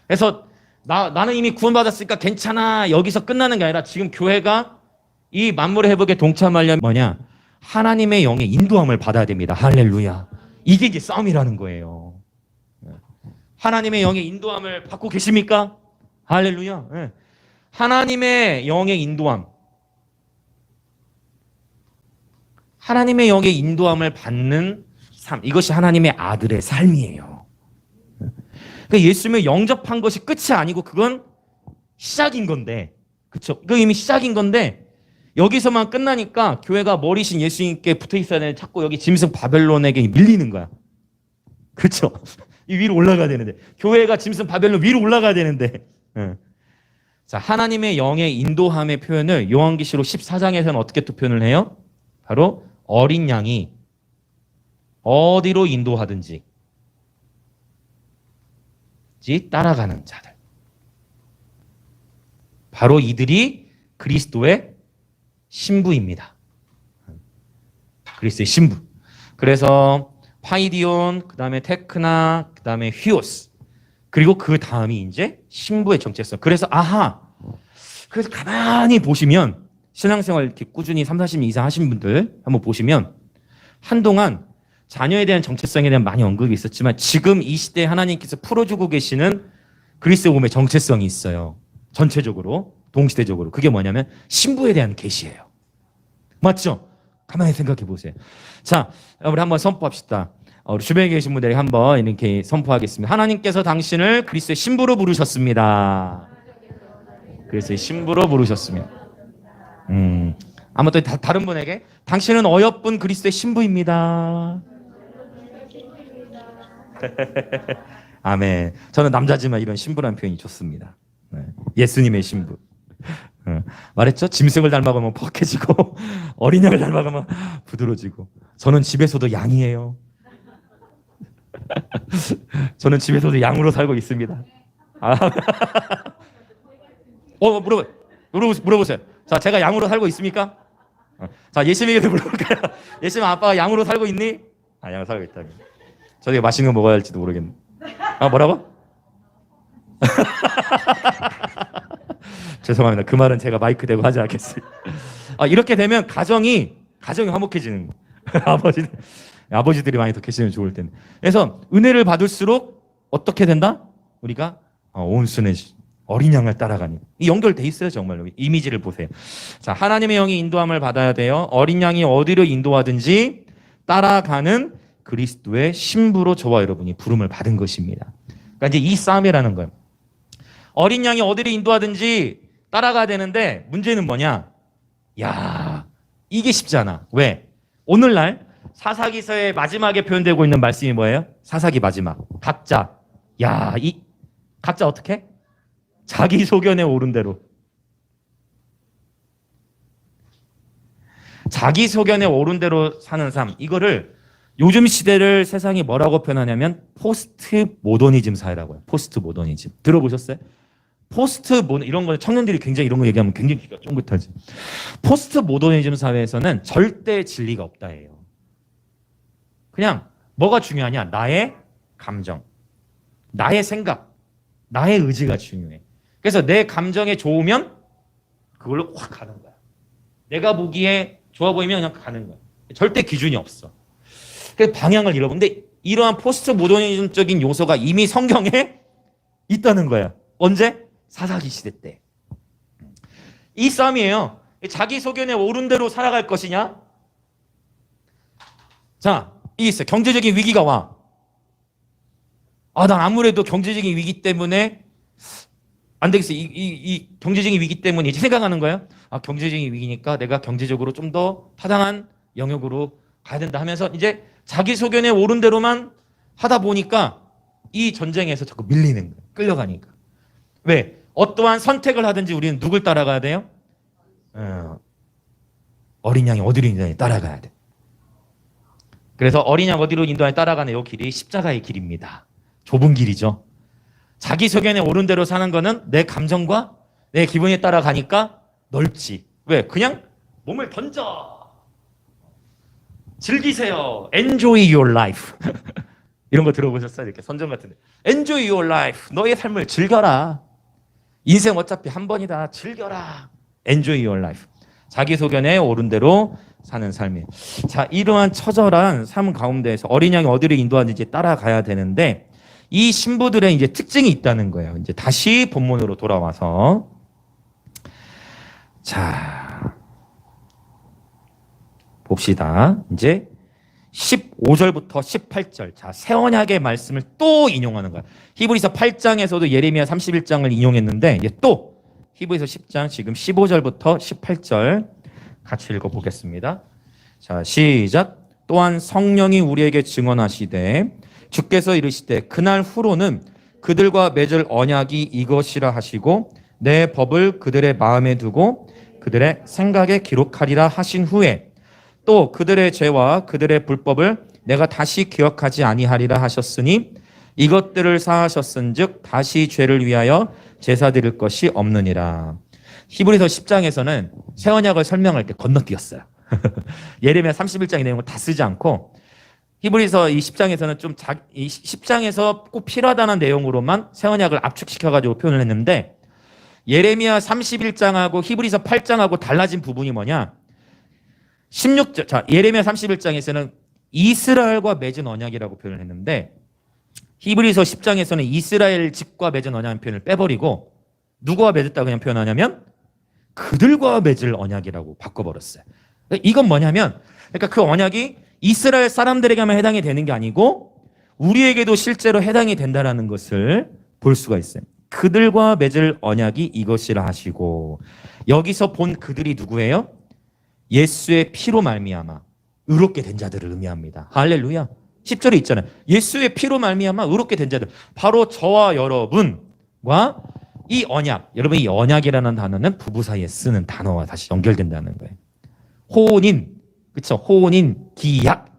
그래서 나는 이미 구원받았으니까 괜찮아. 여기서 끝나는 게 아니라 지금 교회가 이 만물의 회복에 동참하려면 뭐냐? 하나님의 영의 인도함을 받아야 됩니다. 할렐루야. 이게 이제 싸움이라는 거예요. 하나님의 영의 인도함을 받고 계십니까? 할렐루야. 하나님의 영의 인도함. 하나님의 영의 인도함을 받는 삶. 이것이 하나님의 아들의 삶이에요. 그러니까 예수님을 영접한 것이 끝이 아니고 그건 시작인 건데. 그렇죠? 그 이미 시작인 건데 여기서만 끝나니까 교회가 머리신 예수님께 붙어 있어야 되는데 자꾸 여기 짐승 바벨론에게 밀리는 거야. 그렇죠? 이 위로 올라가야 되는데 교회가 짐승 바벨론 위로 올라가야 되는데 자, 하나님의 영의 인도함의 표현을 요한계시록 14장에서는 어떻게 또 표현을 해요? 바로 어린 양이 어디로 인도하든지 따라가는 자들. 바로 이들이 그리스도의 신부입니다. 그리스도의 신부. 그래서 파이디온, 그 다음에 테크나, 그 다음에 휘오스. 그리고 그 다음이 이제 신부의 정체성. 그래서 그래서 가만히 보시면 신앙생활 이렇게 꾸준히 30년 이상 하신 분들 한번 보시면 한동안 자녀에 대한 정체성에 대한 많이 언급이 있었지만 지금 이 시대에 하나님께서 풀어주고 계시는 그리스도의 몸의 정체성이 있어요. 전체적으로, 동시대적으로. 그게 뭐냐면 신부에 대한 계시예요. 맞죠? 가만히 생각해 보세요. 자, 우리 한번 선포합시다. 우리 주변에 계신 분들에게 한번 이렇게 선포하겠습니다. 하나님께서 당신을 그리스도의 신부로 부르셨습니다. 그리스도의 신부로 부르셨습니다. 아무튼 다른 분에게 당신은 어여쁜 그리스도의 신부입니다. 아멘. 저는 남자지만 이런 신부라는 표현이 좋습니다. 네. 예수님의 신부. 말했죠? 짐승을 닮아가면 퍽해지고 어린 양을 닮아가면 부드러워지고. 저는 집에서도 양이에요. 저는 집에서도 양으로 살고 있습니다. 물어보세요. 자, 제가 양으로 살고 있습니까? 자, 예수님에게 물어볼까요? 예수님, 아빠가 양으로 살고 있니? 양으로 살고 있다. 저녁에 맛있는 거 먹어야 할지도 모르겠네. 뭐라고? 죄송합니다. 그 말은 제가 마이크 대고 하지 않겠습니다. 이렇게 되면 가정이 화목해지는 거예요. 아버지들이 많이 더 계시면 좋을 텐데. 그래서 은혜를 받을수록 어떻게 된다? 우리가 온순해지. 어린 양을 따라가니. 이 연결돼 있어요, 정말로. 이미지를 보세요. 자, 하나님의 영이 인도함을 받아야 돼요. 어린 양이 어디로 인도하든지 따라가는 그리스도의 신부로 저와 여러분이 부름을 받은 것입니다. 그러니까 이제 이 싸움이라는 거예요. 어린 양이 어디로 인도하든지 따라가야 되는데 문제는 뭐냐? 이게 쉽지 않아. 왜? 오늘날 사사기서의 마지막에 표현되고 있는 말씀이 뭐예요? 사사기 마지막. 각자. 이 각자 어떻게? 자기 소견에 오른 대로. 자기 소견에 오른 대로 사는 삶. 이거를 요즘 시대를 세상이 뭐라고 표현하냐면 포스트 모더니즘 사회라고 해요. 포스트 모더니즘. 들어보셨어요? 이런 거 청년들이 굉장히 이런 거 얘기하면 굉장히 귀가 쫑긋하지. 포스트 모더니즘 사회에서는 절대 진리가 없다예요. 그냥 뭐가 중요하냐? 나의 감정, 나의 생각, 나의 의지가 중요해. 그래서 내 감정에 좋으면 그걸로 확 가는 거야. 내가 보기에 좋아 보이면 그냥 가는 거야. 절대 기준이 없어. 그래서 방향을 잃어버린데 이러한 포스트 모더니즘적인 요소가 이미 성경에 있다는 거야. 언제? 사사기 시대 때. 이 싸움이에요. 자기 소견에 오른 대로 살아갈 것이냐? 자, 이게 있어요. 경제적인 위기가 와. 난 아무래도 경제적인 위기 때문에 안 되겠어. 이 경제적인 위기 때문에 이제 생각하는 거예요. 경제적인 위기니까 내가 경제적으로 좀 더 타당한 영역으로 가야 된다 하면서 이제 자기 소견에 오른 대로만 하다 보니까 이 전쟁에서 자꾸 밀리는 거예요. 끌려가니까. 왜? 어떠한 선택을 하든지 우리는 누굴 따라가야 돼요? 어린 양이 어디로 인도하니 따라가야 돼. 그래서 어린 양 어디로 인도하니 따라가는 이 길이 십자가의 길입니다. 좁은 길이죠. 자기 소견에 오른 대로 사는 거는 내 감정과 내 기분에 따라가니까 넓지. 왜? 그냥 몸을 던져. 즐기세요. Enjoy your life. 이런 거 들어보셨어요? 이렇게 선전 같은데. Enjoy your life. 너의 삶을 즐겨라. 인생 어차피 한 번이다. 즐겨라. Enjoy your life. 자기 소견에 오른 대로 사는 삶이에요. 자, 이러한 처절한 삶 가운데에서 어린 양이 어디로 인도하는지 따라가야 되는데 이 신부들의 이제 특징이 있다는 거예요. 이제 다시 본문으로 돌아와서 자 봅시다. 이제 15절부터 18절. 자, 새 언약의 말씀을 또 인용하는 거야. 히브리서 8장에서도 예레미야 31장을 인용했는데 이제 또 히브리서 10장 지금 15절부터 18절 같이 읽어보겠습니다. 자, 시작. 또한 성령이 우리에게 증언하시되 주께서 이르시되 그날 후로는 그들과 맺을 언약이 이것이라 하시고 내 법을 그들의 마음에 두고 그들의 생각에 기록하리라 하신 후에 또 그들의 죄와 그들의 불법을 내가 다시 기억하지 아니하리라 하셨으니 이것들을 사하셨은즉 다시 죄를 위하여 제사 드릴 것이 없느니라. 히브리서 10장에서는 새 언약을 설명할 때 건너뛰었어요. 예레미야 31장의 내용을 다 쓰지 않고 히브리서 이 10장에서는 이 10장에서 꼭 필요하다는 내용으로만 새 언약을 압축시켜가지고 표현을 했는데 예레미야 31장하고 히브리서 8장하고 달라진 부분이 뭐냐? 16절, 자, 예레미야 31장에서는 이스라엘과 맺은 언약이라고 표현을 했는데 히브리서 10장에서는 이스라엘 집과 맺은 언약의 표현을 빼버리고 누구와 맺었다고 그냥 표현하냐면 그들과 맺을 언약이라고 바꿔버렸어요. 이건 뭐냐면 그러니까 그 언약이 이스라엘 사람들에게만 해당이 되는 게 아니고 우리에게도 실제로 해당이 된다는 것을 볼 수가 있어요. 그들과 맺을 언약이 이것이라 하시고 여기서 본 그들이 누구예요? 예수의 피로 말미암아 의롭게 된 자들을 의미합니다. 할렐루야. 10절에 있잖아요. 예수의 피로 말미암아 의롭게 된 자들. 바로 저와 여러분과 이 언약. 여러분 이 언약이라는 단어는 부부 사이에 쓰는 단어와 다시 연결된다는 거예요. 혼인. 그렇죠? 혼인 기약.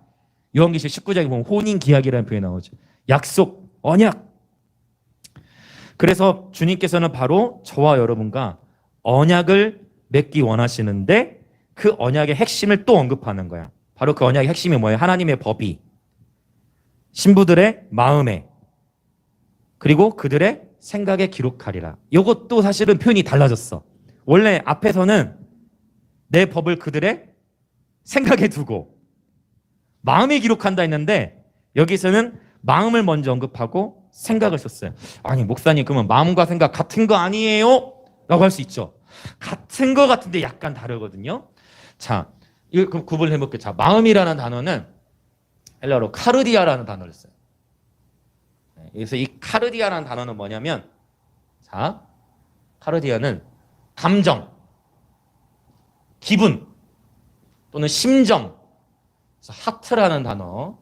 요한계시록 19장에 보면 혼인 기약이라는 표현이 나오죠. 약속, 언약. 그래서 주님께서는 바로 저와 여러분과 언약을 맺기 원하시는데 그 언약의 핵심을 또 언급하는 거야. 바로 그 언약의 핵심이 뭐예요? 하나님의 법이 신부들의 마음에 그리고 그들의 생각에 기록하리라. 이것도 사실은 표현이 달라졌어. 원래 앞에서는 내 법을 그들의 생각에 두고 마음에 기록한다 했는데 여기서는 마음을 먼저 언급하고 생각을 썼어요. 아니 목사님 그러면 마음과 생각 같은 거 아니에요? 라고 할 수 있죠. 같은 거 같은데 약간 다르거든요. 자, 이거 구분을 해볼게요. 자, 마음이라는 단어는 헬라어로 카르디아라는 단어를 써요. 그래서 이 카르디아라는 단어는 뭐냐면 자, 카르디아는 감정, 기분 또는 심정, 그래서 하트라는 단어.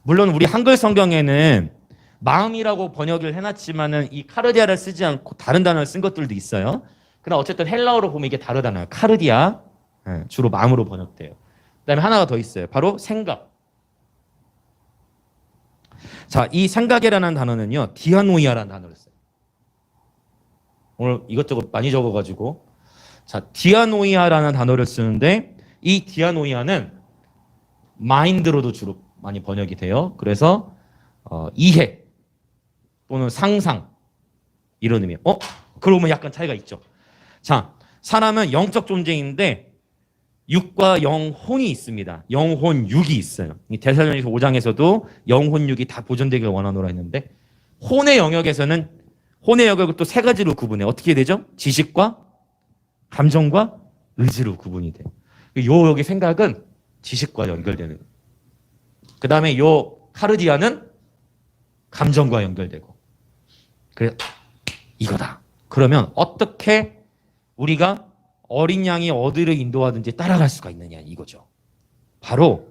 물론 우리 한글 성경에는 마음이라고 번역을 해놨지만은 이 카르디아를 쓰지 않고 다른 단어를 쓴 것들도 있어요. 그러나 어쨌든 헬라어로 보면 이게 다르잖아요. 카르디아 주로 마음으로 번역돼요. 그다음에 하나가 더 있어요. 바로 생각. 자, 이 생각이라는 단어는요 디아노이아라는 단어를 써요. 오늘 이것저것 많이 적어가지고 자 디아노이아라는 단어를 쓰는데 이 디아노이아는 마인드로도 주로 많이 번역이 돼요. 그래서 이해 또는 상상 이런 의미. 그러면 약간 차이가 있죠. 자, 사람은 영적 존재인데 육과 영혼이 있습니다. 영혼 육이 있어요. 데살로니가서 5장에서도 영혼 육이 다 보존되길 원하노라 했는데 혼의 영역에서는 혼의 영역을 또 세 가지로 구분해. 어떻게 되죠? 지식과 감정과 의지로 구분이 돼요. 요 여기 생각은 지식과 연결되는 거예요. 그 다음에 요 카르디아는 감정과 연결되고. 그래 이거다. 그러면 어떻게 우리가 어린 양이 어디를 인도하든지 따라갈 수가 있느냐 이거죠. 바로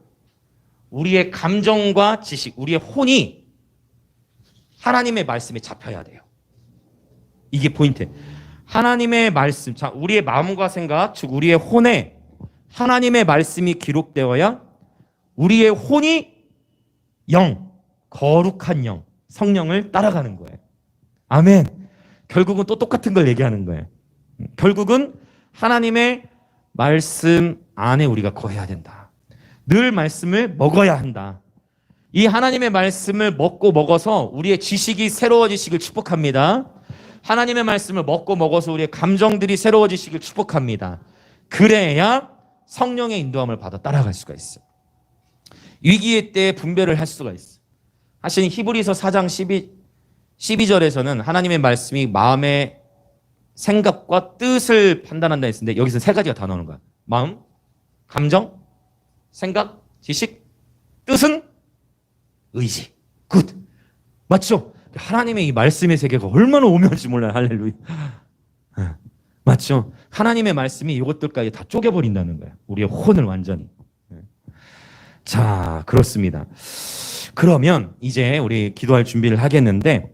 우리의 감정과 지식, 우리의 혼이 하나님의 말씀에 잡혀야 돼요. 이게 포인트예요. 하나님의 말씀, 자 우리의 마음과 생각, 즉 우리의 혼에 하나님의 말씀이 기록되어야 우리의 혼이 영, 거룩한 영, 성령을 따라가는 거예요. 아멘. 결국은 또 똑같은 걸 얘기하는 거예요. 결국은 하나님의 말씀 안에 우리가 거해야 된다. 늘 말씀을 먹어야 한다. 이 하나님의 말씀을 먹어서 우리의 지식이 새로워지시길 축복합니다. 하나님의 말씀을 먹어서 우리의 감정들이 새로워지시길 축복합니다. 그래야 성령의 인도함을 받아 따라갈 수가 있어요. 위기의 때에 분별을 할 수가 있어요. 사실 히브리서 4장 12절에서는 하나님의 말씀이 마음의 생각과 뜻을 판단한다 했는데 여기서 세 가지가 다 나오는 거야. 마음, 감정, 생각, 지식, 뜻은 의지. 굿. 맞죠? 하나님의 이 말씀의 세계가 얼마나 오묘한지 몰라요. 할렐루야. 맞죠? 하나님의 말씀이 이것들까지 다 쪼개버린다는 거예요. 우리의 혼을 완전히. 자, 그렇습니다. 그러면 이제 우리 기도할 준비를 하겠는데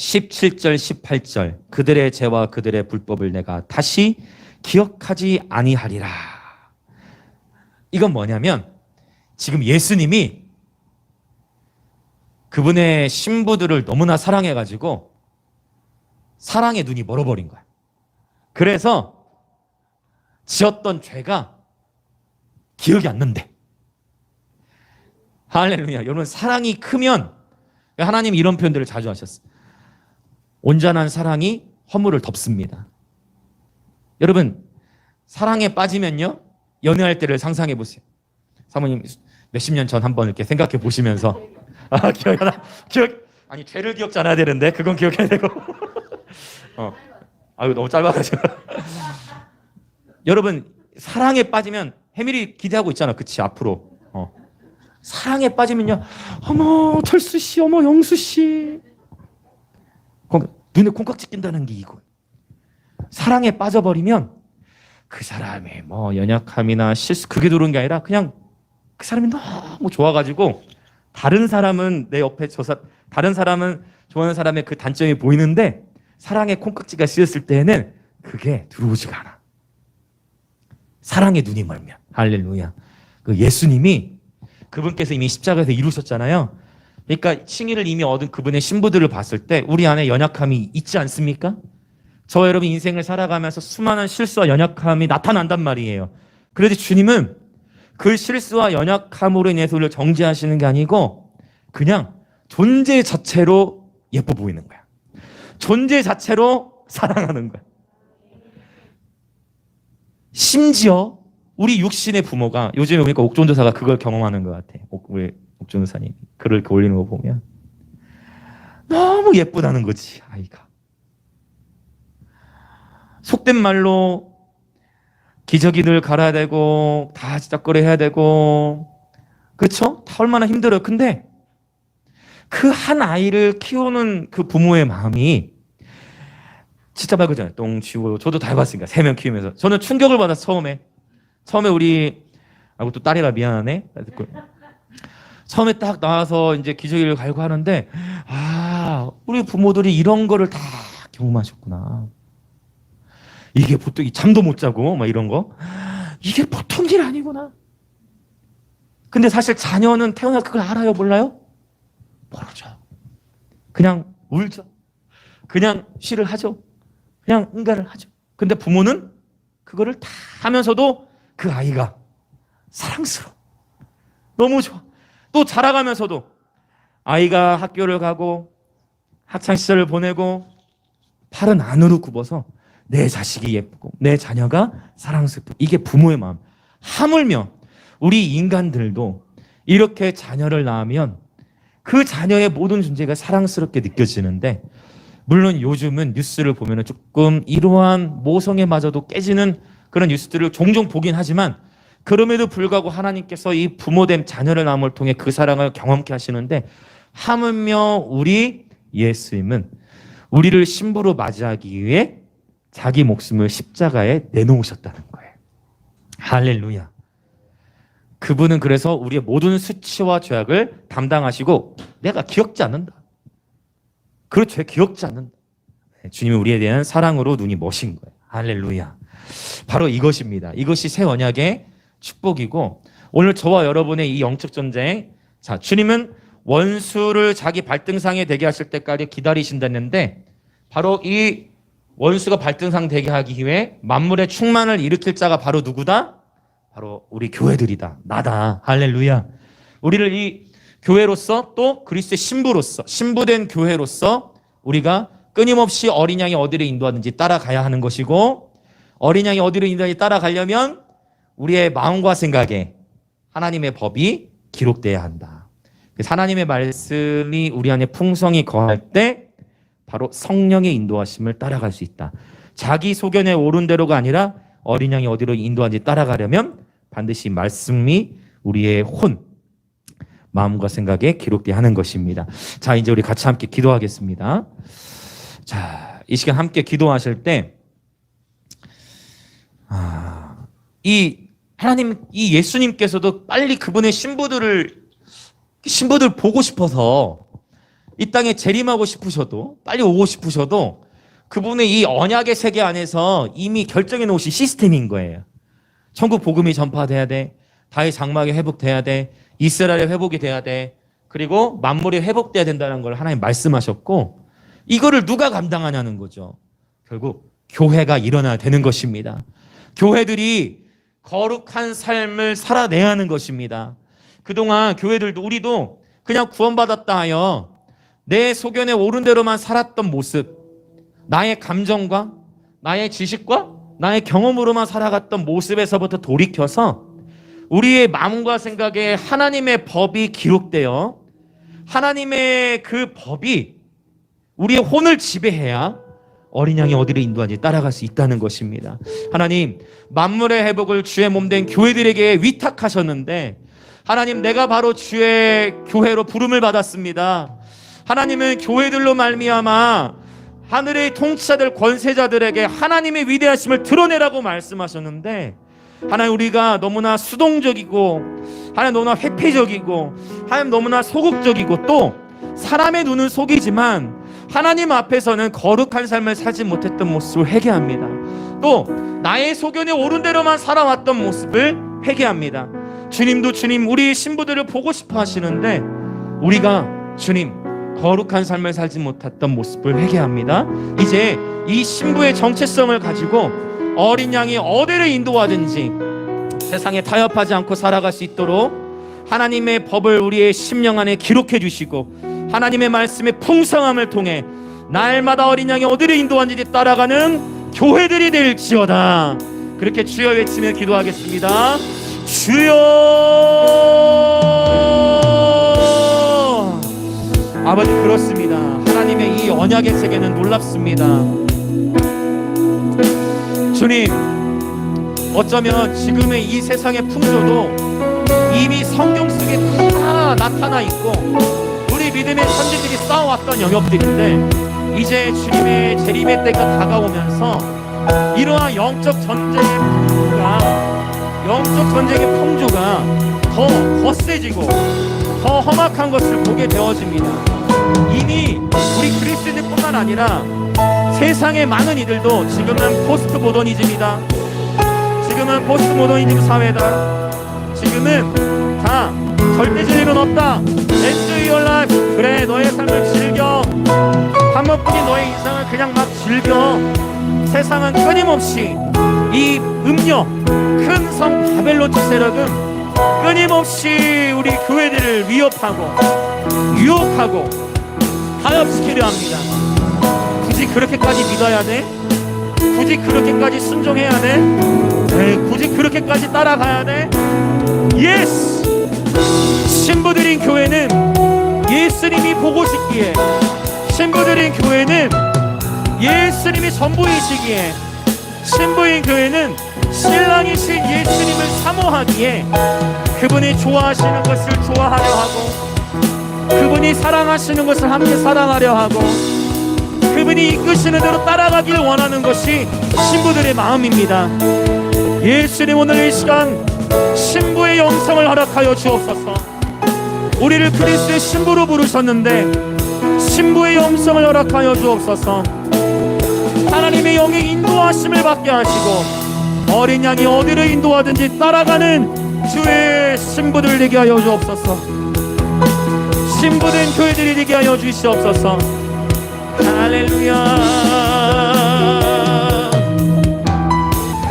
17절 18절 그들의 죄와 그들의 불법을 내가 다시 기억하지 아니하리라. 이건 뭐냐면 지금 예수님이 그분의 신부들을 너무나 사랑해가지고 사랑의 눈이 멀어버린 거야. 그래서 지었던 죄가 기억이 안 난대. 할렐루야. 여러분, 사랑이 크면 하나님이 이런 표현들을 자주 하셨어요. 온전한 사랑이 허물을 덮습니다. 여러분, 사랑에 빠지면요, 연애할 때를 상상해 보세요. 사모님 몇십 년 전 한번 이렇게 생각해 보시면서 아니 죄를 기억지 않아야 되는데 그건 기억해야 되고 이거 너무 짧아가지고 여러분, 사랑에 빠지면 해밀이 기대하고 있잖아. 그치? 앞으로 사랑에 빠지면요, 어머 철수 씨, 어머 영수 씨, 눈에 콩깍지 낀다는 게 이거. 사랑에 빠져버리면 그 사람의 뭐 연약함이나 실수 그게 들어온 게 아니라 그냥 그 사람이 너무 좋아가지고 다른 사람은 내 옆에 다른 사람은 좋아하는 사람의 그 단점이 보이는데 사랑의 콩깍지가 씌었을 때에는 그게 들어오지가 않아. 사랑의 눈이 멀면. 할렐루야. 그 예수님이 그분께서 이미 십자가에서 이루셨잖아요. 그러니까 칭의를 이미 얻은 그분의 신부들을 봤을 때 우리 안에 연약함이 있지 않습니까? 저 여러분 인생을 살아가면서 수많은 실수와 연약함이 나타난단 말이에요. 그런데 주님은 그 실수와 연약함으로 인해서 우리를 정죄하시는 게 아니고 그냥 존재 자체로 예뻐 보이는 거야. 존재 자체로 사랑하는 거야. 심지어 우리 육신의 부모가 요즘에 보니까 옥존도사가 그걸 경험하는 것 같아. 우리 옥존도사님 글을 이렇게 올리는 거 보면 너무 예쁘다는 거지, 아이가. 속된 말로 기저귀를 갈아야 되고 다 지적거려 해야 되고, 그렇죠? 다 얼마나 힘들어요. 근데 그 한 아이를 키우는 그 부모의 마음이 진짜 말 그잖아요. 똥 치우고. 저도 다 해봤으니까 3명 키우면서 저는 충격을 받았어. 처음에 우리 또 딸이라 미안하네. 처음에 딱 나와서 이제 기저귀를 갈고 하는데 우리 부모들이 이런 거를 다 경험하셨구나. 이게 보통 잠도 못 자고 막 이런 거, 이게 보통 일 아니구나. 근데 사실 자녀는 태어나 그걸 알아요, 몰라요? 모르죠. 그냥 울죠. 그냥 쉬를 하죠. 그냥 응가를 하죠. 근데 부모는 그거를 다 하면서도 그 아이가 사랑스러워. 너무 좋아. 또 자라가면서도 아이가 학교를 가고 학창시절을 보내고 팔은 안으로 굽어서 내 자식이 예쁘고 내 자녀가 사랑스럽고, 이게 부모의 마음. 하물며 우리 인간들도 이렇게 자녀를 낳으면 그 자녀의 모든 존재가 사랑스럽게 느껴지는데, 물론 요즘은 뉴스를 보면 조금 이러한 모성애마저도 깨지는 그런 뉴스들을 종종 보긴 하지만, 그럼에도 불구하고 하나님께서 이 부모된 자녀를 낳음을 통해 그 사랑을 경험케 하시는데, 하물며 우리 예수님은 우리를 신부로 맞이하기 위해 자기 목숨을 십자가에 내놓으셨다는 거예요. 할렐루야. 그분은 그래서 우리의 모든 수치와 죄악을 담당하시고 내가 기억지 않는다. 그 죄 기억지 않는다. 주님은 우리에 대한 사랑으로 눈이 머신 거예요. 할렐루야. 바로 이것입니다. 이것이 새 언약의 축복이고, 오늘 저와 여러분의 이 영적 전쟁, 자, 주님은 원수를 자기 발등상에 되게 하실 때까지 기다리신다는데, 바로 이 원수가 발등상 되게 하기 위해 만물의 충만을 일으킬 자가 바로 누구다? 바로 우리 교회들이다. 나다. 할렐루야. 우리를 이 교회로서, 또 그리스도의 신부로서, 신부된 교회로서 우리가 끊임없이 어린 양이 어디를 인도하든지 따라가야 하는 것이고, 어린 양이 어디를 인도하든지 따라가려면 우리의 마음과 생각에 하나님의 법이 기록돼야 한다. 그래서 하나님의 말씀이 우리 안에 풍성히 거할 때 바로 성령의 인도하심을 따라갈 수 있다. 자기 소견에 옳은 대로가 아니라 어린 양이 어디로 인도하는지 따라가려면 반드시 말씀이 우리의 마음과 생각에 기록돼야 하는 것입니다. 자, 이제 우리 같이 함께 기도하겠습니다. 자, 이 시간 함께 기도하실 때, 이 예수님께서도 빨리 그분의 신부들 보고 싶어서 이 땅에 재림하고 싶으셔도, 빨리 오고 싶으셔도 그분의 이 언약의 세계 안에서 이미 결정해 놓으신 시스템인 거예요. 천국 복음이 전파돼야 돼. 다윗 장막이 회복돼야 돼. 이스라엘의 회복이 돼야 돼. 그리고 만물이 회복돼야 된다는 걸 하나님 말씀하셨고, 이거를 누가 감당하냐는 거죠. 결국 교회가 일어나야 되는 것입니다. 교회들이 거룩한 삶을 살아내야 하는 것입니다. 그동안 교회들도, 우리도 그냥 구원받았다 하여 내 소견에 옳은 대로만 살았던 모습, 나의 감정과 나의 지식과 나의 경험으로만 살아갔던 모습에서부터 돌이켜서 우리의 마음과 생각에 하나님의 법이 기록되어 하나님의 그 법이 우리의 혼을 지배해야 어린 양이 어디를 인도하는지 따라갈 수 있다는 것입니다. 하나님, 만물의 회복을 주의 몸된 교회들에게 위탁하셨는데, 하나님, 내가 바로 주의 교회로 부름을 받았습니다. 하나님은 교회들로 말미암아 하늘의 통치자들, 권세자들에게 하나님의 위대하심을 드러내라고 말씀하셨는데, 하나님, 우리가 너무나 수동적이고 하나님 너무나 회피적이고 하나님 너무나 소극적이고 또 사람의 눈은 속이지만 하나님 앞에서는 거룩한 삶을 살지 못했던 모습을 회개합니다. 또 나의 소견에 옳은 대로만 살아왔던 모습을 회개합니다. 주님도 주님, 우리 신부들을 보고 싶어 하시는데 우리가 주님 거룩한 삶을 살지 못했던 모습을 회개합니다. 이제 이 신부의 정체성을 가지고 어린 양이 어디를 인도하든지 세상에 타협하지 않고 살아갈 수 있도록 하나님의 법을 우리의 심령 안에 기록해 주시고 하나님의 말씀의 풍성함을 통해 날마다 어린 양이 어디를 인도하는지 따라가는 교회들이 될지어다. 그렇게 주여 외치며 기도하겠습니다. 주여. 아버지, 그렇습니다. 하나님의 이 언약의 세계는 놀랍습니다. 주님, 어쩌면 지금의 이 세상의 풍조도 이미 성경 속에 다 나타나 있고 우리 믿음의 선지들이 쌓아왔던 영역들인데, 이제 주님의 재림의 때가 다가오면서 이러한 영적 전쟁의 풍조가 더 거세지고 더 험악한 것을 보게 되어집니다. 이미 우리 그리스도인뿐만 아니라 세상의 많은 이들도 지금은 포스트 모더니즘이다, 지금은 포스트 모더니즘 사회다, 지금은 다 절대주의는 없다, Enjoy your life, 그래 너의 삶을 즐겨, 한 번뿐인 너의 인생을 그냥 막 즐겨. 세상은 끊임없이 이 음녀 큰 성 바벨론 세력은 끊임없이 우리 교회들을 위협하고 유혹하고 타협시키려 합니다. 굳이 그렇게까지 믿어야 돼? 굳이 그렇게까지 순종해야 돼? 네, 굳이 그렇게까지 따라가야 돼? 예스! 신부들인 교회는 예수님이 보고 싶기에, 신부들인 교회는 예수님이 전부이시기에, 신부인 교회는 신랑이신 예수님을 사모하기에 그분이 좋아하시는 것을 좋아하려 하고 그분이 사랑하시는 것을 함께 사랑하려 하고 그분이 이끄시는 대로 따라가길 원하는 것이 신부들의 마음입니다. 예수님, 오늘 이 시간 신부의 영성을 허락하여 주옵소서. 우리를 그리스도의 신부로 부르셨는데 신부의 영성을 허락하여 주옵소서. 하나님의 영의 인도하심을 받게 하시고 어린 양이 어디를 인도하든지 따라가는 주의 신부들 되게 하여 주옵소서. 신부된 교회들이 되게 하여 주시옵소서. 할렐루야,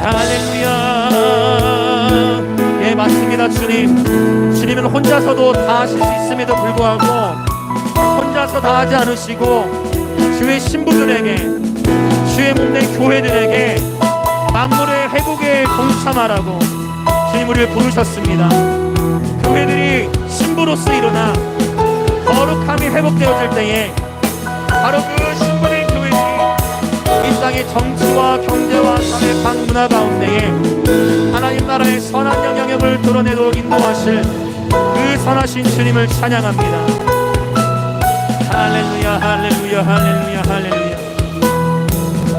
할렐루야. 예, 맞습니다. 주님은 혼자서도 다 하실 수 있음에도 불구하고 혼자서 다 하지 않으시고 주의 신부들에게, 주의 몸된 교회들에게 만물의 회복에 동참하라고 주님 우리를 부르셨습니다. 교회들이 신부로서 일어나 거룩함이 회복되어질 때에 바로 그 신부된 교회들이 이 땅의 정치와 경제와 사회 각 문화 가운데에 하나님 나라의 선한 영향력을 드러내도록 인도하실 그 선하신 주님을 찬양합니다. 할렐루야, 할렐루야, 할렐루야, 할렐루야,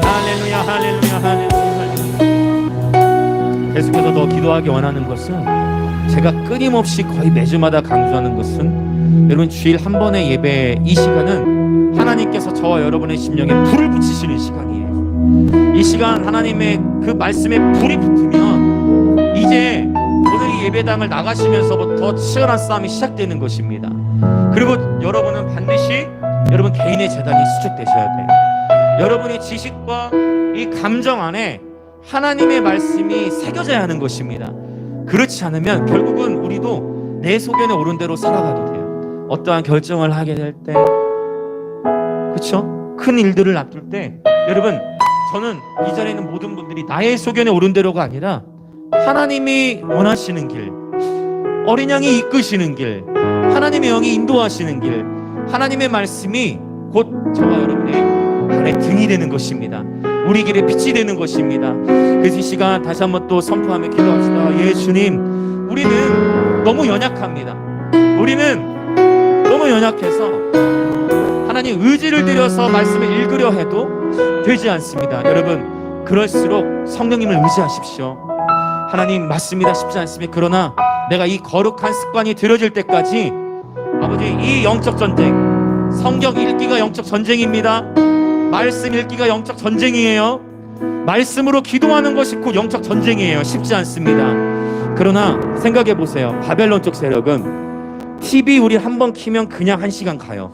할렐루야, 할렐루야, 할렐루야. 계속해서 더 기도하기 원하는 것은, 제가 끊임없이 거의 매주마다 강조하는 것은 여러분, 주일 한 번의 예배, 이 시간은 하나님께서 저와 여러분의 심령에 불을 붙이시는 시간이에요. 이 시간 하나님의 그 말씀에 불이 붙으면 이제 오늘 이 예배당을 나가시면서부터 치열한 싸움이 시작되는 것입니다. 그리고 여러분은 반드시 여러분 개인의 재단이 수축되셔야 돼요. 여러분의 지식과 이 감정 안에 하나님의 말씀이 새겨져야 하는 것입니다. 그렇지 않으면 결국은 우리도 내 소견에 오른 대로 살아가게 돼요. 어떠한 결정을 하게 될 때, 그렇죠? 큰 일들을 앞둘 때, 여러분, 저는 이 자리에 있는 모든 분들이 나의 소견에 오른 대로가 아니라 하나님이 원하시는 길, 어린 양이 이끄시는 길, 하나님의 영이 인도하시는 길, 하나님의 말씀이 곧 저와 여러분의 발의 등이 되는 것입니다. 우리 길에 빛이 되는 것입니다. 그래서 이 시간 다시 한번 또 선포하며 기도합시다. 예, 주님, 우리는 너무 연약합니다. 우리는 너무 연약해서 하나님 의지를 들여서 말씀을 읽으려 해도 되지 않습니다. 여러분, 그럴수록 성령님을 의지하십시오. 하나님, 맞습니다. 쉽지 않습니다. 그러나 내가 이 거룩한 습관이 들여질 때까지 아버지, 이 영적 전쟁, 성경 읽기가 영적 전쟁입니다. 말씀 읽기가 영적 전쟁이에요. 말씀으로 기도하는 것이 곧 영적 전쟁이에요. 쉽지 않습니다. 그러나 생각해 보세요. 바벨론 쪽 세력은 TV 우리 한번 키면 그냥 1시간 가요.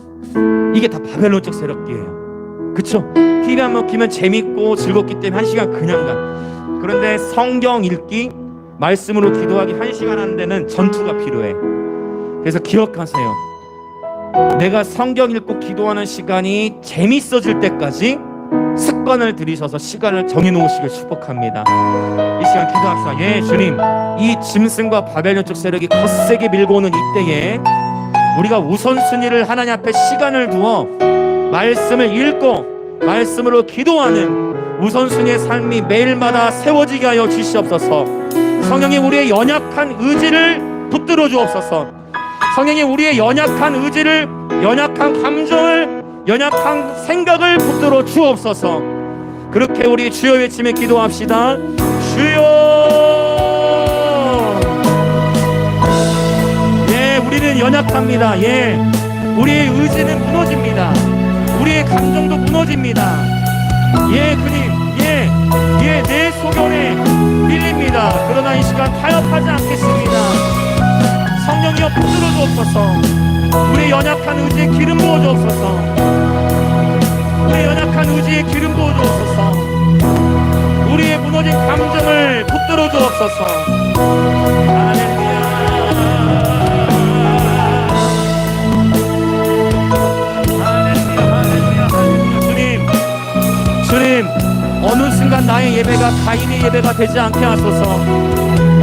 이게 다 바벨론 쪽 세력이에요. 그쵸? TV 한번 키면 재밌고 즐겁기 때문에 1시간 그냥 가. 그런데 성경 읽기, 말씀으로 기도하기 1시간 하는 데는 전투가 필요해. 그래서 기억하세요. 내가 성경 읽고 기도하는 시간이 재밌어질 때까지 습관을 들이셔서 시간을 정해놓으시길 축복합니다. 이 시간 기도합시다. 예, 주님, 이 짐승과 바벨론 쪽 세력이 거세게 밀고 오는 이때에 우리가 우선순위를 하나님 앞에 시간을 두어 말씀을 읽고 말씀으로 기도하는 우선순위의 삶이 매일마다 세워지게 하여 주시옵소서. 성령이 우리의 연약한 의지를 붙들어 주옵소서. 성령이 우리의 연약한 의지를, 연약한 감정을, 연약한 생각을 붙들어 주옵소서. 그렇게 우리 주여 외치며 기도합시다. 주여! 예, 우리는 연약합니다. 예, 우리의 의지는 무너집니다. 우리의 감정도 무너집니다. 예, 주님, 예, 내 소견에 밀립니다. 그러나 이 시간 타협하지 않겠습니다. 성령이여 붙들어 주옵소서. 우리의 연약한 의지에 기름 부어 주옵소서. 우리의 연약한 의지에 기름 부어 주옵소서. 우리의 무너진 감정을 붙들어 주옵소서. 할렐루야. 할렐루야. 주님, 어느 순간 나의 예배가 가인의 예배가 되지 않게 하소서.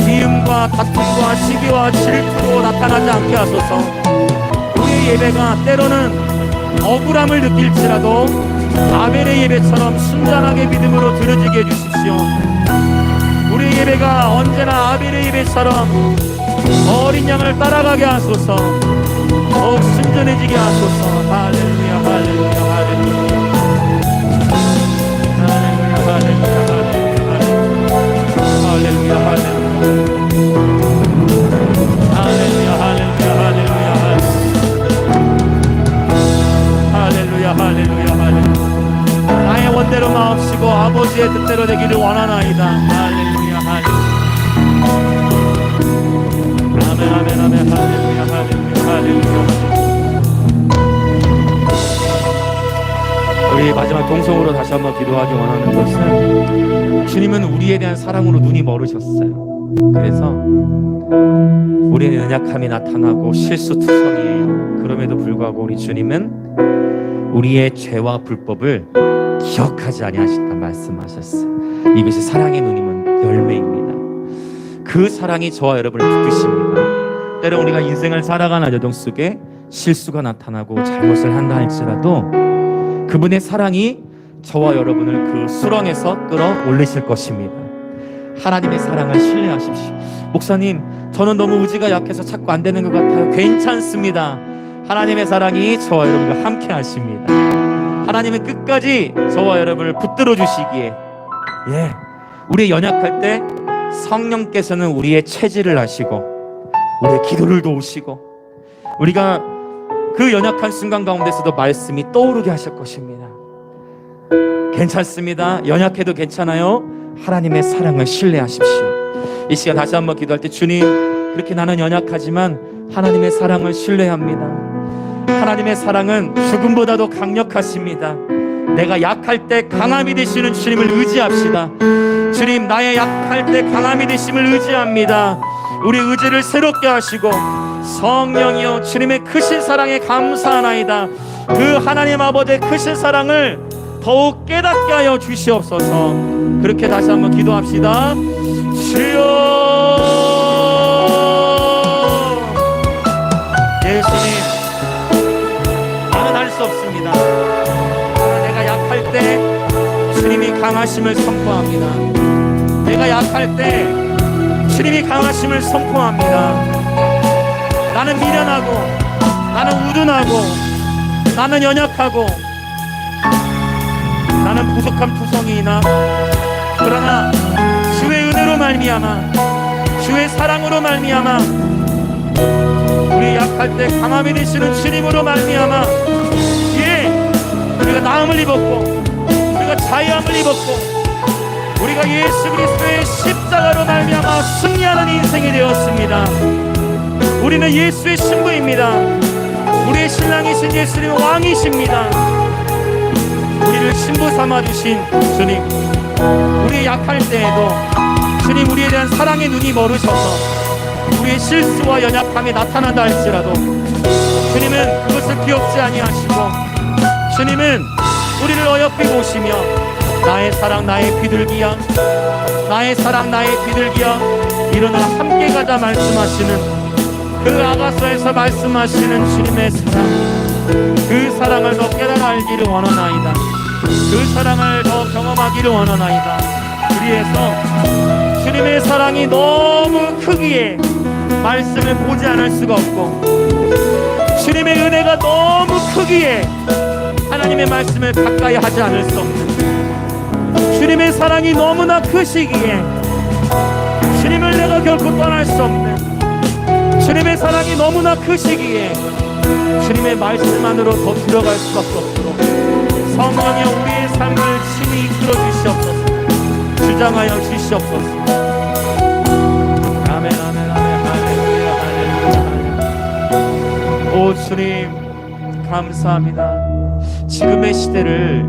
미움과 다툼과 시기와 질투로 나타나지 않게 하소서. 우리의 예배가 때로는 억울함을 느낄지라도 아벨의 예배처럼 순전하게 믿음으로 드려지게 해주십시오. 우리의 예배가 언제나 아벨의 예배처럼 어린 양을 따라가게 하소서. 더욱 순전해지게 하소서. 할렐루야, 할렐루야, 할렐루야. 할렐루야, 할렐루야, 할렐루야, 할렐루야. 할렐루야, 할렐루야, 할렐루야, 할렐루야, 할렐루야. 나의 원대로 마옵시고 아버지의 뜻대로 되기를 원하나이다. 할렐루야, 할렐루야. 아멘, 아멘, 아멘. 할렐루야, 할렐루야, 할렐루야. 우리 마지막 동성으로 다시 한번 기도하기 원하는 것은, 주님은 우리에 대한 사랑으로 눈이 멀으셨어요. 그래서 우리의 연약함이 나타나고 실수투성이에요. 그럼에도 불구하고 우리 주님은 우리의 죄와 불법을 기억하지 아니하신다 말씀하셨어요. 이것이 사랑의 눈이면 열매입니다. 그 사랑이 저와 여러분을 붙드십니다. 때로 우리가 인생을 살아가는 여정 속에 실수가 나타나고 잘못을 한다 할지라도 그분의 사랑이 저와 여러분을 그 수렁에서 끌어올리실 것입니다. 하나님의 사랑을 신뢰하십시오. 목사님, 저는 너무 의지가 약해서 자꾸 안 되는 것 같아요. 괜찮습니다. 하나님의 사랑이 저와 여러분과 함께 하십니다. 하나님은 끝까지 저와 여러분을 붙들어 주시기에, 예, 우리 연약할 때 성령께서는 우리의 체질을 아시고 우리의 기도를 도우시고, 우리가 그 연약한 순간 가운데서도 말씀이 떠오르게 하실 것입니다. 괜찮습니다. 연약해도 괜찮아요. 하나님의 사랑을 신뢰하십시오. 이 시간 다시 한번 기도할 때, 주님, 그렇게 나는 연약하지만 하나님의 사랑을 신뢰합니다. 하나님의 사랑은 죽음보다도 강력하십니다. 내가 약할 때 강함이 되시는 주님을 의지합시다. 주님, 나의 약할 때 강함이 되심을 의지합니다. 우리 의지를 새롭게 하시고, 성령이여 주님의 크신 사랑에 감사하나이다. 그 하나님 아버지의 크신 사랑을 더욱 깨닫게 하여 주시옵소서. 그렇게 다시 한번 기도합시다. 주여, 예수님, 나는 할 수 없습니다. 내가 약할 때 주님이 강하심을 선포합니다. 내가 약할 때 주님이 강하심을 선포합니다. 나는 미련하고, 나는 우둔하고, 나는 연약하고, 나는 부족한 투성이이나, 그러나 주의 은혜로 말미암아, 주의 사랑으로 말미암아, 우리 약할 때 강함이 되시는 주님으로 말미암아, 예, 우리가 나음을 입었고, 우리가 자유함을 입었고, 우리가 예수 그리스도의 십자가로 말미암아 승리하는 인생이 되었습니다. 우리는 예수의 신부입니다. 우리의 신랑이신 예수님은 왕이십니다. 우리를 신부 삼아주신 주님, 우리의 약할 때에도 주님, 우리에 대한 사랑의 눈이 멀으셔서 우리의 실수와 연약함이 나타난다 할지라도 주님은 그것을 기억지 아니하시고, 주님은 우리를 어여삐 보시며, 나의 사랑 나의 비둘기야, 나의 사랑 나의 비둘기야, 일어나 함께 가자 말씀하시는 그 아가서에서 말씀하시는 주님의 사랑, 그 사랑을 더 깨달아 알기를 원하나이다. 그 사랑을 더 경험하기를 원하나이다. 그리해서 주님의 사랑이 너무 크기에 말씀을 보지 않을 수가 없고, 주님의 은혜가 너무 크기에 하나님의 말씀을 가까이 하지 않을 수 없는, 주님의 사랑이 너무나 크시기에 주님을 내가 결코 떠날 수 없는, 주님의 사랑이 너무나 크시기에 주님의 말씀 안으로 더 들어갈 수밖에 없도록 성령이여 우리의 삶을 친히 이끌어 주시옵소서. 주장하여 주시옵소서. 아멘, 아멘, 아멘, 할렐루야, 할렐루야. 오 주님, 감사합니다. 지금의 시대를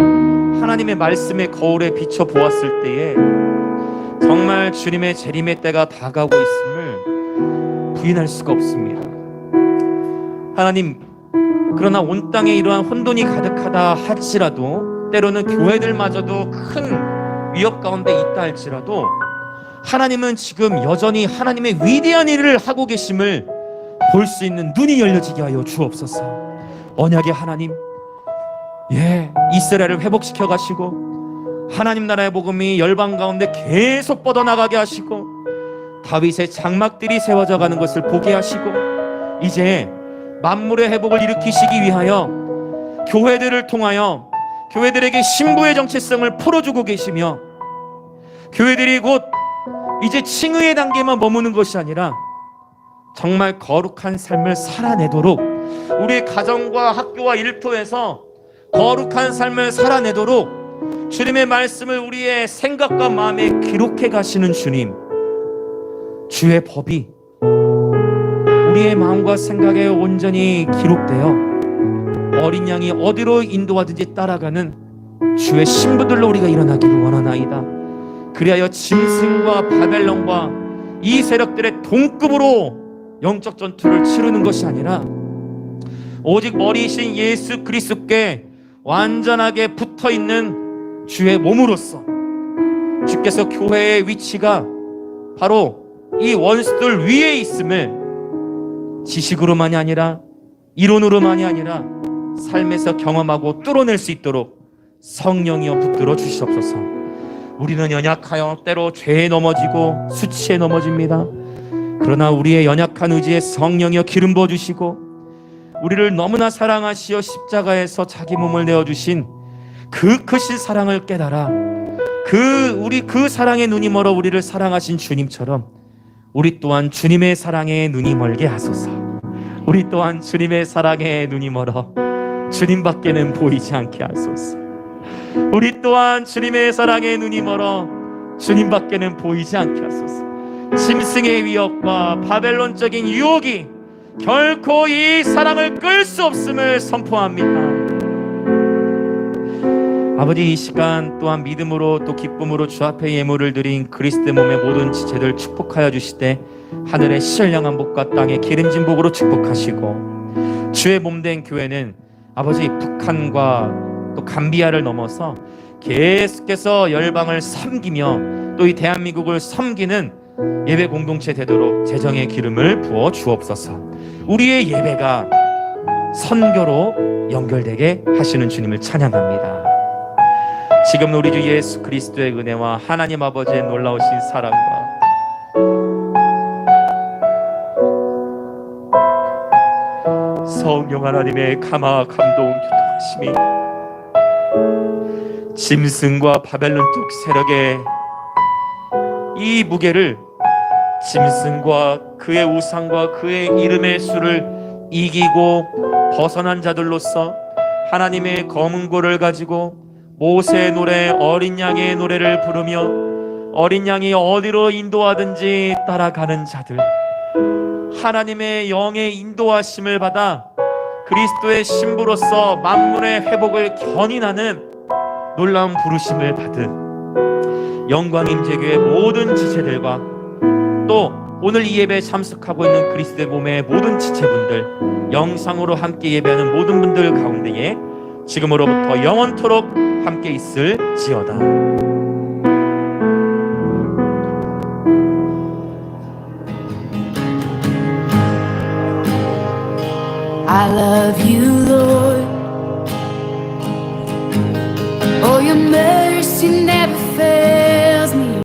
하나님의 말씀의 거울에 비춰 보았을 때에 정말 주님의 재림의 때가 다가오고 있음을 부인할 수가 없습니다. 하나님, 그러나 온 땅에 이러한 혼돈이 가득하다 할지라도, 때로는 교회들마저도 큰 위협 가운데 있다 할지라도, 하나님은 지금 여전히 하나님의 위대한 일을 하고 계심을 볼 수 있는 눈이 열려지게 하여 주옵소서. 언약의 하나님, 예, 이스라엘을 회복시켜 가시고 하나님 나라의 복음이 열방 가운데 계속 뻗어나가게 하시고, 다윗의 장막들이 세워져 가는 것을 보게 하시고, 이제 만물의 회복을 일으키시기 위하여 교회들을 통하여 교회들에게 신부의 정체성을 풀어주고 계시며, 교회들이 곧 이제 칭의의 단계만 머무는 것이 아니라 정말 거룩한 삶을 살아내도록, 우리의 가정과 학교와 일터에서 거룩한 삶을 살아내도록 주님의 말씀을 우리의 생각과 마음에 기록해 가시는 주님, 주의 법이 우리의 마음과 생각에 온전히 기록되어 어린 양이 어디로 인도하든지 따라가는 주의 신부들로 우리가 일어나기를 원하나이다. 그리하여 짐승과 바벨론과 이 세력들의 동급으로 영적 전투를 치르는 것이 아니라 오직 머리이신 예수 그리스도께 완전하게 붙어있는 주의 몸으로서, 주께서 교회의 위치가 바로 이 원수들 위에 있음을 지식으로만이 아니라 이론으로만이 아니라 삶에서 경험하고 뚫어낼 수 있도록 성령이여 붙들어 주시옵소서. 우리는 연약하여 때로 죄에 넘어지고 수치에 넘어집니다. 그러나 우리의 연약한 의지에 성령이여 기름 부어주시고, 우리를 너무나 사랑하시어 십자가에서 자기 몸을 내어주신 그 크신 사랑을 깨달아 그 사랑의 눈이 멀어 우리를 사랑하신 주님처럼 우리 또한 주님의 사랑에 눈이 멀게 하소서. 우리 또한 주님의 사랑에 눈이 멀어 주님밖에는 보이지 않게 하소서. 우리 또한 주님의 사랑에 눈이 멀어 주님밖에는 보이지 않게 하소서. 짐승의 위협과 바벨론적인 유혹이 결코 이 사랑을 끌 수 없음을 선포합니다. 아버지, 이 시간 또한 믿음으로 또 기쁨으로 주 앞에 예물을 드린 그리스도의 몸의 모든 지체들 축복하여 주시되 하늘의 신령한 복과 땅의 기름진 복으로 축복하시고, 주의 몸된 교회는 아버지 북한과 또 감비아를 넘어서 계속해서 열방을 섬기며 또 이 대한민국을 섬기는 예배 공동체 되도록 재정의 기름을 부어 주옵소서. 우리의 예배가 선교로 연결되게 하시는 주님을 찬양합니다. 지금 우리 주 예수 그리스도의 은혜와 하나님 아버지의 놀라우신 사랑과 성령 하나님의 감화 감동 교통하심이 짐승과 바벨론적 세력의 이 무게를, 짐승과 그의 우상과 그의 이름의 수를 이기고 벗어난 자들로서 하나님의 검은 고를 가지고 모세의 노래, 어린 양의 노래를 부르며 어린 양이 어디로 인도하든지 따라가는 자들, 하나님의 영의 인도하심을 받아 그리스도의 신부로서 만물의 회복을 견인하는 놀라운 부르심을 받은 영광임재교회 모든 지체들과 또 오늘 이 예배에 참석하고 있는 그리스도의 몸의 모든 지체분들, 영상으로 함께 예배하는 모든 분들 가운데에 지금으로부터 영원토록 함께 있을지어다.